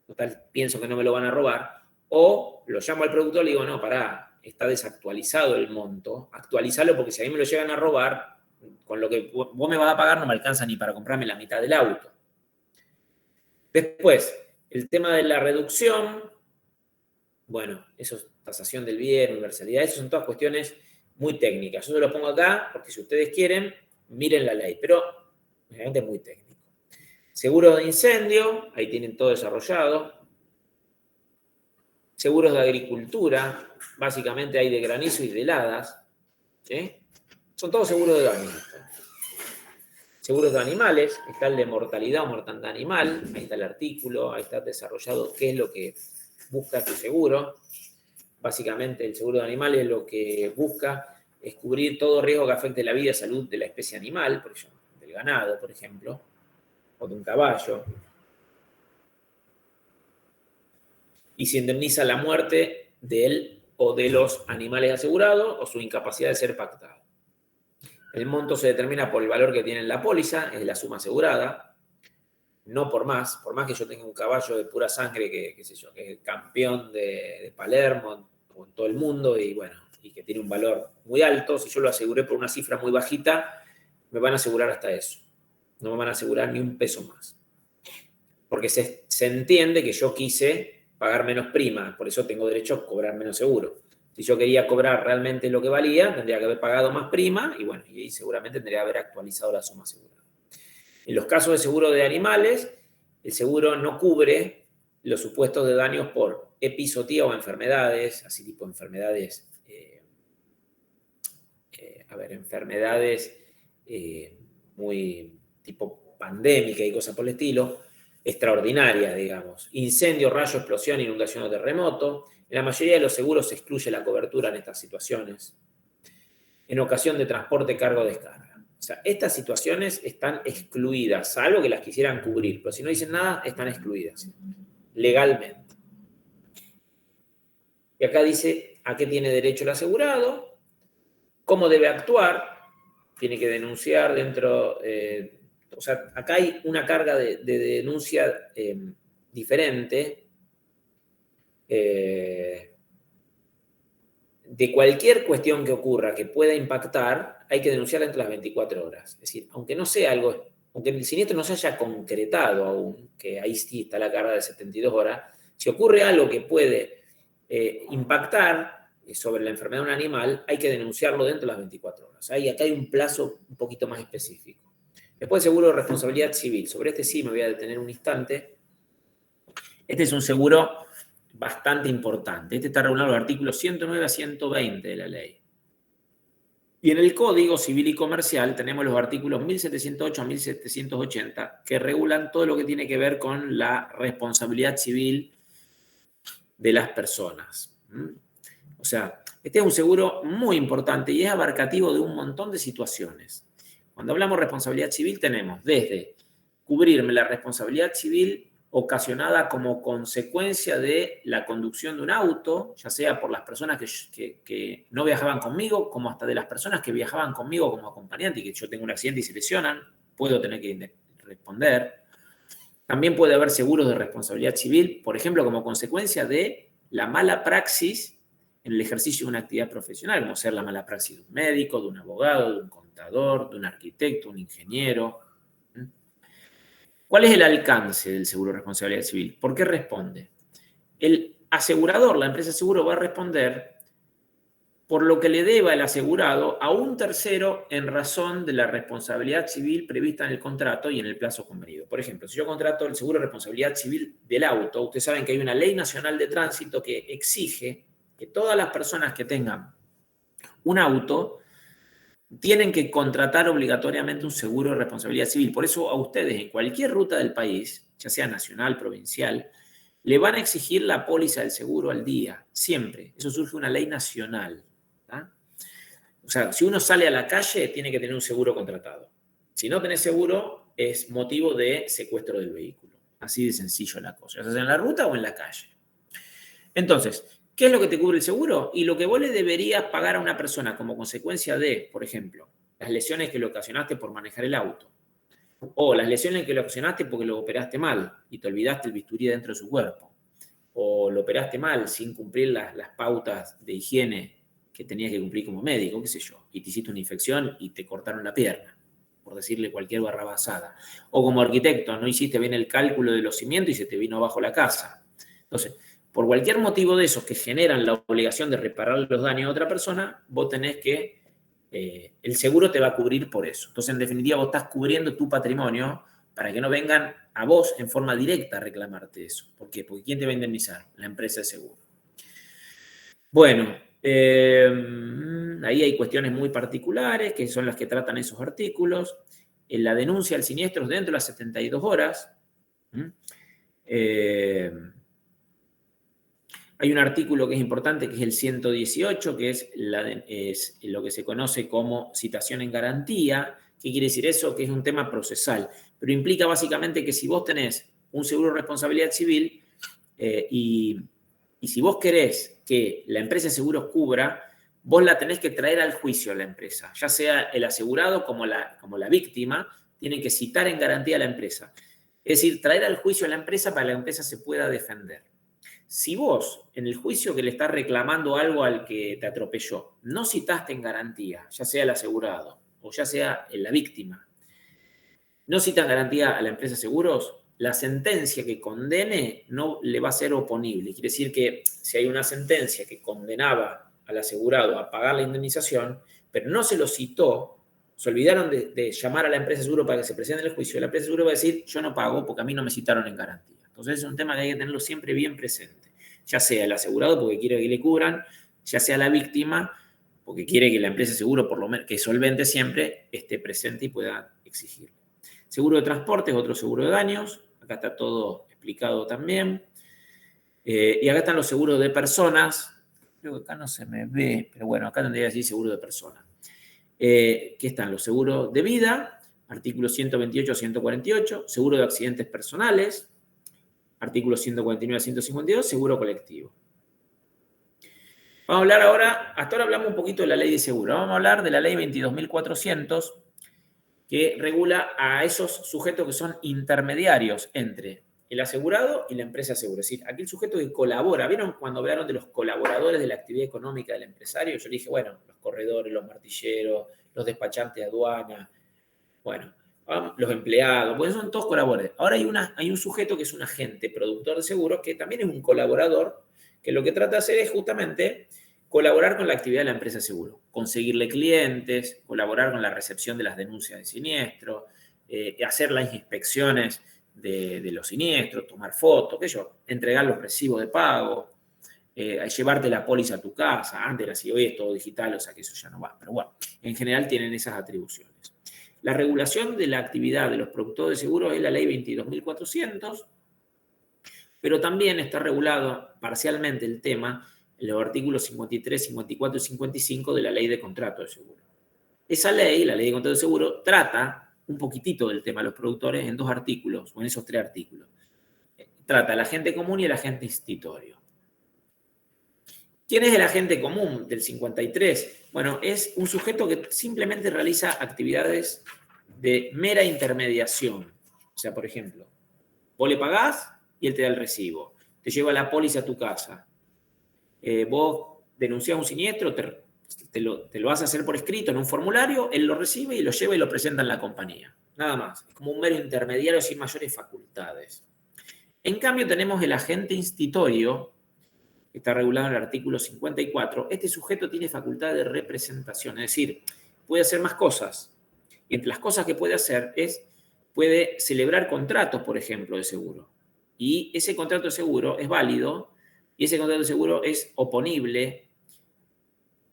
total, pienso que no me lo van a robar, o lo llamo al productor y le digo, no, pará, está desactualizado el monto, actualizalo porque si a mí me lo llegan a robar, con lo que vos me vas a pagar no me alcanza ni para comprarme la mitad del auto. Después, el tema de la reducción, bueno, eso es tasación del bien, universalidad, eso son todas cuestiones muy técnicas. Yo se lo pongo acá porque si ustedes quieren, miren la ley, pero realmente es muy técnico. Seguros de incendio, ahí tienen todo desarrollado. Seguros de agricultura, básicamente hay de granizo y de heladas. ¿Sí? Son todos seguros de daño. Seguros de animales, está el de mortalidad o mortandad animal, ahí está el artículo, ahí está desarrollado qué es lo que busca tu seguro. Básicamente el seguro de animales lo que busca es cubrir todo riesgo que afecte la vida y salud de la especie animal, por ejemplo, del ganado, por ejemplo, o de un caballo. Y se indemniza la muerte de él o de los animales asegurados o su incapacidad de ser pactado. El monto se determina por el valor que tiene en la póliza, es la suma asegurada, no por más que yo tenga un caballo de pura sangre que, qué sé yo, que es el campeón de Palermo o en todo el mundo y bueno, y que tiene un valor muy alto, si yo lo aseguré por una cifra muy bajita, me van a asegurar hasta eso. No me van a asegurar ni un peso más. Porque se entiende que yo quise pagar menos prima, por eso tengo derecho a cobrar menos seguro. Si yo quería cobrar realmente lo que valía, tendría que haber pagado más prima y bueno, y seguramente tendría que haber actualizado la suma asegurada. En los casos de seguro de animales, el seguro no cubre los supuestos de daños por episotía o enfermedades, así tipo enfermedades, enfermedades muy tipo pandémica y cosas por el estilo, extraordinarias, digamos. Incendio, rayo, explosión, inundación o terremoto. En la mayoría de los seguros se excluye la cobertura en estas situaciones. En ocasión de transporte, cargo, descarga. O sea, estas situaciones están excluidas, salvo que las quisieran cubrir, pero si no dicen nada, están excluidas legalmente. Y acá dice a qué tiene derecho el asegurado, cómo debe actuar, tiene que denunciar dentro... o sea, acá hay una carga de denuncia diferente. De cualquier cuestión que ocurra que pueda impactar, hay que denunciarla entre las 24 horas. Es decir, aunque no sea algo, aunque el siniestro no se haya concretado aún, que ahí sí está la carga de 72 horas, si ocurre algo que puede impactar sobre la enfermedad de un animal, hay que denunciarlo dentro de las 24 horas. Acá hay un plazo un poquito más específico. Después, seguro de responsabilidad civil. Sobre este sí me voy a detener un instante. Este es un seguro bastante importante. Este está regulado en los artículos 109 a 120 de la ley. Y en el Código Civil y Comercial tenemos los artículos 1708 a 1780 que regulan todo lo que tiene que ver con la responsabilidad civil de las personas. O sea, este es un seguro muy importante y es abarcativo de un montón de situaciones. Cuando hablamos de responsabilidad civil tenemos desde cubrirme la responsabilidad civil ocasionada como consecuencia de la conducción de un auto, ya sea por las personas que no viajaban conmigo, como hasta de las personas que viajaban conmigo como acompañante y que yo tengo un accidente y se lesionan, puedo tener que responder. También puede haber seguros de responsabilidad civil, por ejemplo, como consecuencia de la mala praxis en el ejercicio de una actividad profesional, como ser la mala praxis de un médico, de un abogado, de un contador, de un arquitecto, un ingeniero. ¿Cuál es el alcance del seguro de responsabilidad civil? ¿Por qué responde? El asegurador, la empresa de seguro, va a responder por lo que le deba el asegurado a un tercero en razón de la responsabilidad civil prevista en el contrato y en el plazo convenido. Por ejemplo, si yo contrato el seguro de responsabilidad civil del auto, ustedes saben que hay una ley nacional de tránsito que exige que todas las personas que tengan un auto tienen que contratar obligatoriamente un seguro de responsabilidad civil. Por eso a ustedes en cualquier ruta del país, ya sea nacional, provincial, le van a exigir la póliza del seguro al día, siempre. Eso surge de una ley nacional. O sea, si uno sale a la calle, tiene que tener un seguro contratado. Si no tenés seguro, es motivo de secuestro del vehículo. Así de sencillo la cosa, ya sea en la ruta o en la calle. Entonces, ¿qué es lo que te cubre el seguro? Y lo que vos le deberías pagar a una persona como consecuencia de, por ejemplo, las lesiones que le ocasionaste por manejar el auto, o las lesiones que le ocasionaste porque lo operaste mal y te olvidaste el bisturí dentro de su cuerpo, o lo operaste mal sin cumplir las pautas de higiene que tenías que cumplir como médico, qué sé yo, y te hiciste una infección y te cortaron la pierna, por decirle cualquier barrabasada. O como arquitecto, no hiciste bien el cálculo de los cimientos y se te vino abajo la casa. Entonces, por cualquier motivo de esos que generan la obligación de reparar los daños a otra persona, vos tenés que, el seguro te va a cubrir por eso. Entonces, en definitiva, vos estás cubriendo tu patrimonio para que no vengan a vos en forma directa a reclamarte eso. ¿Por qué? Porque ¿quién te va a indemnizar? La empresa de seguro. Bueno, ahí hay cuestiones muy particulares que son las que tratan esos artículos. la denuncia al siniestro dentro de las 72 horas. Hay un artículo que es importante, que es el 118, que es lo que se conoce como citación en garantía. ¿Qué quiere decir eso? Que es un tema procesal, pero implica básicamente que si vos tenés un seguro de responsabilidad civil y si vos querés que la empresa de seguros cubra, vos la tenés que traer al juicio a la empresa, ya sea el asegurado como la víctima, tienen que citar en garantía a la empresa. Es decir, traer al juicio a la empresa para que la empresa se pueda defender. Si vos, en el juicio que le estás reclamando algo al que te atropelló, no citaste en garantía, ya sea el asegurado o ya sea la víctima, no citas garantía a la empresa de seguros, la sentencia que condene no le va a ser oponible. Quiere decir que si hay una sentencia que condenaba al asegurado a pagar la indemnización, pero no se lo citó, se olvidaron de llamar a la empresa de seguro para que se presente en el juicio, la empresa de seguro va a decir, yo no pago porque a mí no me citaron en garantía. Entonces es un tema que hay que tenerlo siempre bien presente, ya sea el asegurado porque quiere que le cubran, ya sea la víctima porque quiere que la empresa de seguro, por lo menos que solvente siempre, esté presente y pueda exigirlo. Seguro de transporte es otro seguro de daños, acá está todo explicado también. Y acá están los seguros de personas, creo que acá no se me ve, pero bueno, acá tendría que decir seguro de personas. Que están los seguros de vida, artículos 128 a 148, seguro de accidentes personales, artículos 149 a 152, seguro colectivo. Vamos a hablar ahora, hasta ahora hablamos un poquito de la ley de seguro, vamos a hablar de la ley 22.400, que regula a esos sujetos que son intermediarios entre el asegurado y la empresa de seguro. Es decir, aquel sujeto que colabora. ¿Vieron cuando hablaron de los colaboradores de la actividad económica del empresario? Yo le dije, bueno, los corredores, los martilleros, los despachantes de aduana, bueno, los empleados, pues son todos colaboradores. Ahora hay un sujeto que es un agente productor de seguros que también es un colaborador, que lo que trata de hacer es justamente colaborar con la actividad de la empresa de seguro, conseguirle clientes, colaborar con la recepción de las denuncias de siniestro, hacer las inspecciones de los siniestros, tomar fotos, entregar los recibos de pago, llevarte la póliza a tu casa. Antes era así, hoy es todo digital, o sea que eso ya no va. Pero bueno, en general tienen esas atribuciones. La regulación de la actividad de los productores de seguros es la ley 22.400, pero también está regulado parcialmente el tema en los artículos 53, 54 y 55 de la ley de contrato de seguro. Esa ley, la ley de contrato de seguro, trata un poquitito del tema de los productores en dos artículos, o en esos tres artículos. Trata el agente común y el agente institutorio. ¿Quién es el agente común del 53? Bueno, es un sujeto que simplemente realiza actividades de mera intermediación. O sea, por ejemplo, vos le pagás y él te da el recibo. Te lleva la póliza a tu casa. Vos denunciás un siniestro, te lo vas a hacer por escrito en un formulario, él lo recibe y lo lleva y lo presenta en la compañía. Nada más. Es como un mero intermediario sin mayores facultades. En cambio, tenemos el agente institutorio, que está regulado en el artículo 54. Este sujeto tiene facultad de representación, es decir, puede hacer más cosas. Y entre las cosas que puede hacer puede celebrar contratos, por ejemplo, de seguro. Y ese contrato de seguro es válido y ese contrato de seguro es oponible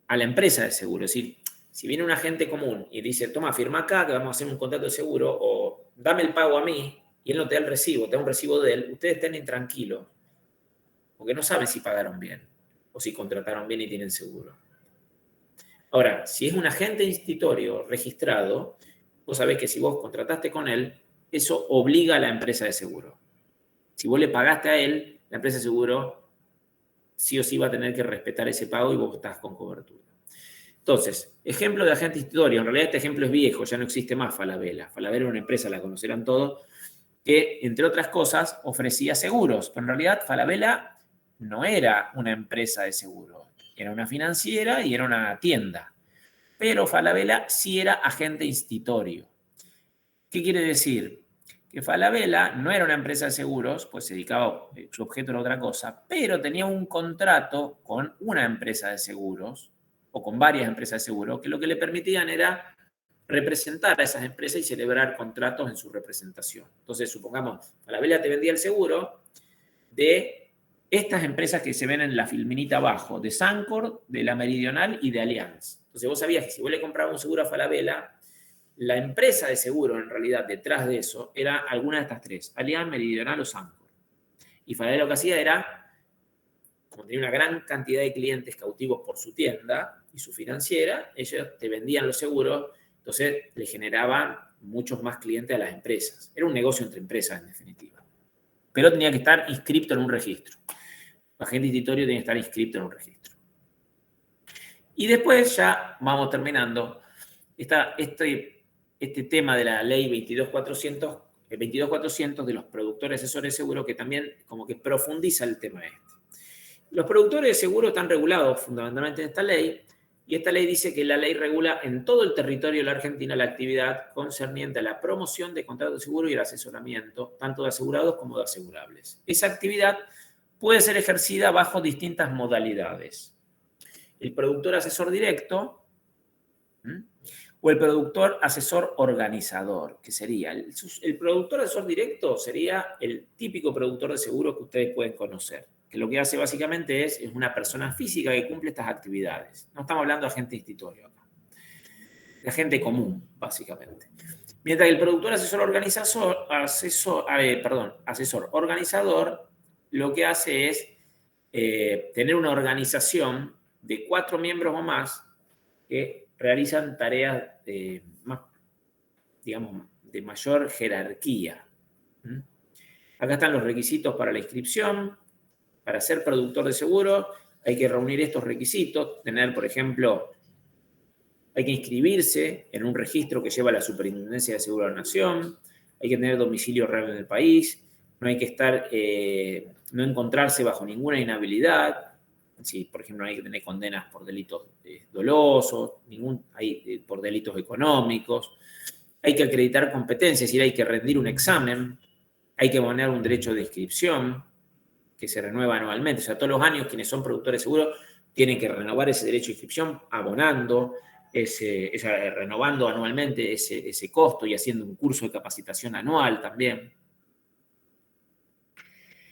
a la empresa de seguro. Es decir, si viene un agente común y dice, toma, firma acá que vamos a hacer un contrato de seguro, o dame el pago a mí, y él no te da el recibo, te da un recibo de él, ustedes estén intranquilos, porque no saben si pagaron bien o si contrataron bien y tienen seguro. Ahora, si es un agente institutorio registrado, vos sabés que si vos contrataste con él, eso obliga a la empresa de seguro. Si vos le pagaste a él, la empresa de seguro sí o sí va a tener que respetar ese pago y vos estás con cobertura. Entonces, ejemplo de agente institutorio. En realidad este ejemplo es viejo, ya no existe más Falabella. Falabella era una empresa, la conocerán todos, que entre otras cosas ofrecía seguros. Pero en realidad Falabella no era una empresa de seguros. Era una financiera y era una tienda. Pero Falabella sí era agente institutorio. ¿Qué quiere decir? Que Falabella no era una empresa de seguros, pues se dedicaba, su objeto era otra cosa, pero tenía un contrato con una empresa de seguros, o con varias empresas de seguros, que lo que le permitían era representar a esas empresas y celebrar contratos en su representación. Entonces, supongamos, Falabella te vendía el seguro de estas empresas que se ven en la filminita abajo, de Sancor, de La Meridional y de Allianz. Entonces, vos sabías que si vos le comprabas un seguro a Falabella, La empresa de seguro, en realidad, detrás de eso, era alguna de estas tres: Allianz, Meridional o Sancor. Y Falabella lo que hacía era, como tenía una gran cantidad de clientes cautivos por su tienda y su financiera, ellos te vendían los seguros, entonces le generaban muchos más clientes a las empresas. Era un negocio entre empresas, en definitiva. Pero tenía que estar inscrito en un registro. El agente institutorio tenía que estar inscrito en un registro. Y después ya vamos terminando. Este tema de la ley 22.400 de los productores asesores de seguro, que también como que profundiza el tema este. Los productores de seguro están regulados fundamentalmente en esta ley, y esta ley dice que la ley regula en todo el territorio de la Argentina la actividad concerniente a la promoción de contratos de seguro y el asesoramiento, tanto de asegurados como de asegurables. Esa actividad puede ser ejercida bajo distintas modalidades. El productor asesor directo, o el productor asesor organizador, que sería el productor asesor directo sería el típico productor de seguro que ustedes pueden conocer, que lo que hace básicamente es una persona física que cumple estas actividades. No estamos hablando de agente institutorio acá, de agente común, básicamente. Mientras que el productor asesor organizador lo que hace es tener una organización de 4 miembros o más que realizan tareas más, digamos, de mayor jerarquía. Acá están los requisitos para la inscripción. Para ser productor de seguro hay que reunir estos requisitos, tener, por ejemplo, hay que inscribirse en un registro que lleva la Superintendencia de Seguro de la Nación, hay que tener domicilio real en el país, no hay que estar, no encontrarse bajo ninguna inhabilidad. Sí, por ejemplo, no hay que tener condenas por delitos dolosos, por delitos económicos. Hay que acreditar competencias, es decir, hay que rendir un examen, hay que abonar un derecho de inscripción que se renueva anualmente. O sea, todos los años quienes son productores de seguro tienen que renovar ese derecho de inscripción abonando, renovando anualmente ese costo y haciendo un curso de capacitación anual también.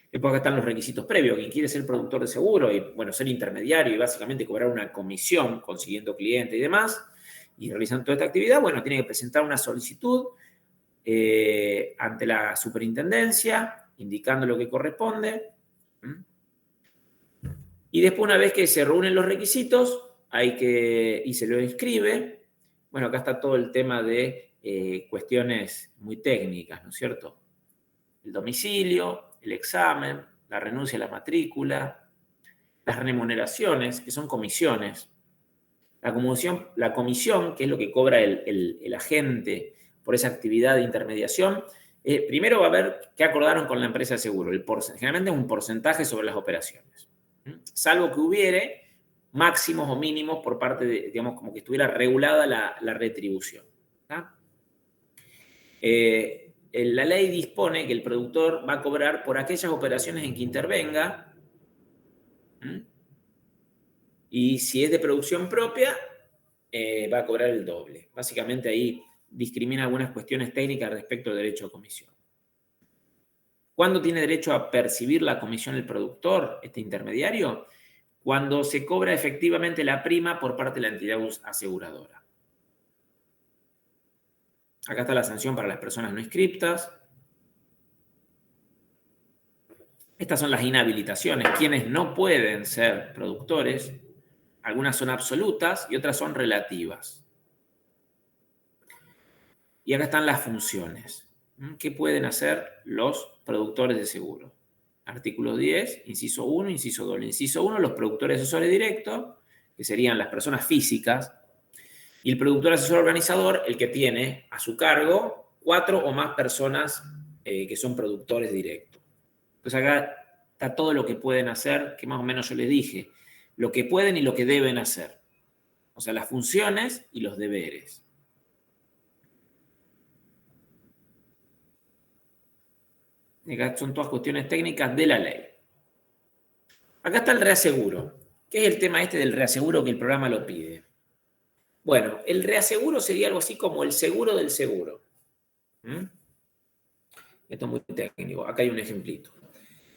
Después acá están los requisitos previos. Quien quiere ser productor de seguro y, bueno, ser intermediario y básicamente cobrar una comisión consiguiendo clientes y demás, y realizando toda esta actividad, bueno, tiene que presentar una solicitud ante la superintendencia, indicando lo que corresponde. Y después, una vez que se reúnen los requisitos, y se lo inscribe, bueno, acá está todo el tema de cuestiones muy técnicas, ¿no es cierto? El domicilio, el examen, la renuncia a la matrícula, las remuneraciones, que son comisiones, la comisión, que es lo que cobra el agente por esa actividad de intermediación. Primero va a ver qué acordaron con la empresa de seguro. Generalmente es un porcentaje sobre las operaciones, salvo que hubiere máximos o mínimos por parte de, digamos, como que estuviera regulada la retribución. La ley dispone que el productor va a cobrar por aquellas operaciones en que intervenga, y si es de producción propia, va a cobrar el doble. Básicamente ahí discrimina algunas cuestiones técnicas respecto al derecho a comisión. ¿Cuándo tiene derecho a percibir la comisión el productor, este intermediario? Cuando se cobra efectivamente la prima por parte de la entidad aseguradora. Acá está la sanción para las personas no inscriptas. Estas son las inhabilitaciones, quienes no pueden ser productores. Algunas son absolutas y otras son relativas. Y acá están las funciones. ¿Qué pueden hacer los productores de seguro? Artículo 10, inciso 1, inciso 2. El inciso 1, los productores asesores directos, que serían las personas físicas, y el productor asesor organizador, el que tiene a su cargo 4 o más personas que son productores directos. Entonces acá está todo lo que pueden hacer, que más o menos yo les dije, lo que pueden y lo que deben hacer. O sea, las funciones y los deberes. Acá son todas cuestiones técnicas de la ley. Acá está el reaseguro. ¿Qué es el tema este del reaseguro que el programa lo pide? Bueno, el reaseguro sería algo así como el seguro del seguro. Esto es muy técnico. Acá hay un ejemplito.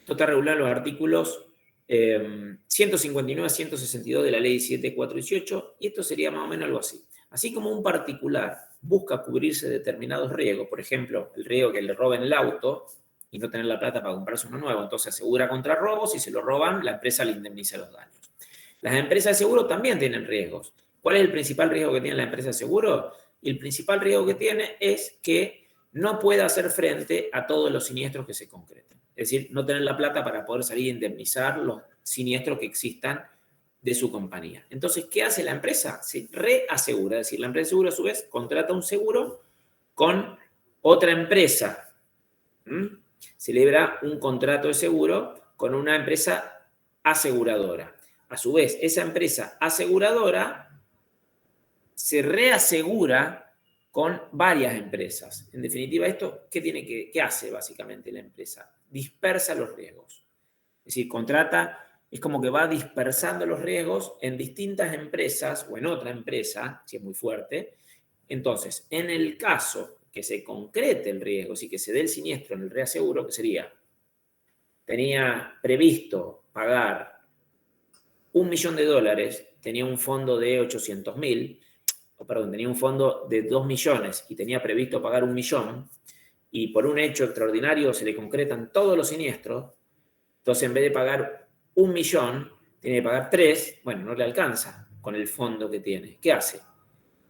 Esto está regulado en los artículos 159 a 162 de la ley 7418, y esto sería más o menos algo así. Así como un particular busca cubrirse de determinados riesgos, por ejemplo, el riesgo que le roben el auto y no tener la plata para comprarse uno nuevo, entonces asegura contra robos, y si se lo roban, la empresa le indemniza los daños. Las empresas de seguro también tienen riesgos. ¿Cuál es el principal riesgo que tiene la empresa de seguro? Y el principal riesgo que tiene es que no pueda hacer frente a todos los siniestros que se concreten. Es decir, no tener la plata para poder salir a indemnizar los siniestros que existan de su compañía. Entonces, ¿qué hace la empresa? Se reasegura. Es decir, la empresa de seguro, a su vez, contrata un seguro con otra empresa. Celebra un contrato de seguro con una empresa aseguradora. A su vez, esa empresa aseguradora se reasegura con varias empresas. En definitiva, esto, ¿qué hace básicamente la empresa? Dispersa los riesgos. Es decir, es como que va dispersando los riesgos en distintas empresas o en otra empresa, si es muy fuerte. Entonces, en el caso que se concrete el riesgo, si que se dé el siniestro en el reaseguro, que sería, tenía previsto pagar $1.000.000, tenía un fondo de 800.000, tenía un fondo de 2 millones y tenía previsto pagar 1 millón, y por un hecho extraordinario se le concretan todos los siniestros, entonces en vez de pagar 1 millón, tiene que pagar 3, bueno, no le alcanza con el fondo que tiene. ¿Qué hace?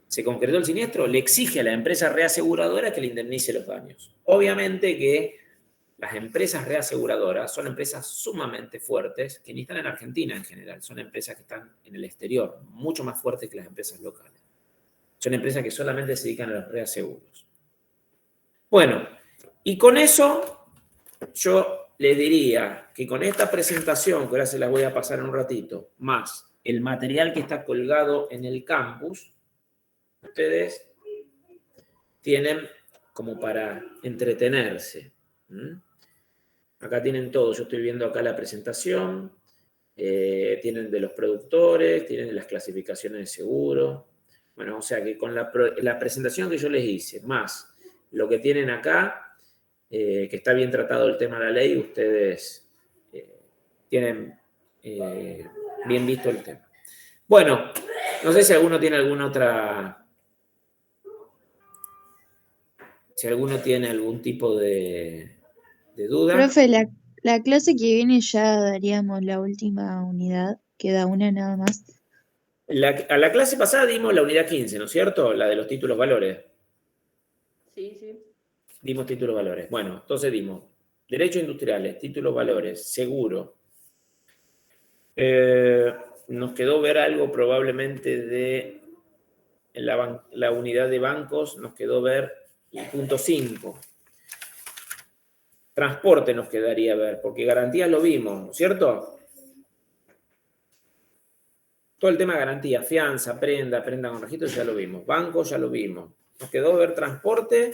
Se concretó el siniestro, le exige a la empresa reaseguradora que le indemnice los daños. Obviamente que las empresas reaseguradoras son empresas sumamente fuertes, que ni están en Argentina en general, son empresas que están en el exterior, mucho más fuertes que las empresas locales. Son empresas que solamente se dedican a los reaseguros. Bueno, y con eso yo les diría que con esta presentación, que ahora se las voy a pasar en un ratito, más el material que está colgado en el campus, ustedes tienen como para entretenerse. Acá tienen todo. Yo estoy viendo acá la presentación. Tienen de los productores, tienen de las clasificaciones de seguro. Bueno, o sea que con la presentación que yo les hice, más lo que tienen acá, que está bien tratado el tema de la ley, ustedes tienen bien visto el tema. Bueno, no sé si alguno tiene alguna otra... Si alguno tiene algún tipo de duda. Profe, la clase que viene ya daríamos la última unidad, queda una nada más. A la clase pasada dimos la unidad 15, ¿no es cierto? La de los títulos valores. Sí, sí. Dimos títulos valores. Bueno, entonces dimos derechos industriales, títulos valores, seguro. Nos quedó ver algo probablemente de la unidad de bancos, nos quedó ver el punto 5. Transporte nos quedaría ver, porque garantías lo vimos, ¿no es cierto? Todo el tema de garantía, fianza, prenda con registro, ya lo vimos. Banco, ya lo vimos. Nos quedó ver transporte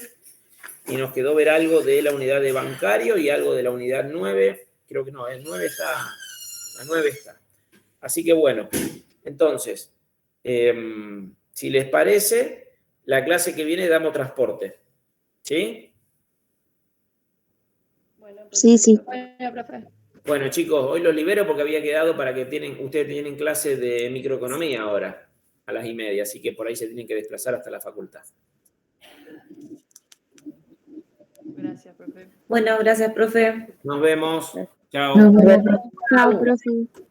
y nos quedó ver algo de la unidad de bancario y algo de la unidad 9. Creo que no, el 9 está. La 9 está. Así que bueno, entonces, si les parece, la clase que viene damos transporte. ¿Sí? Bueno, Sí, sí. Bueno, profe. Bueno, chicos, hoy los libero porque había quedado para que ustedes tienen clase de microeconomía ahora, a las 1:30, así que por ahí se tienen que desplazar hasta la facultad. Gracias, profe. Bueno, gracias, profe. Nos vemos. Chao. Nos vemos. Chao, profe.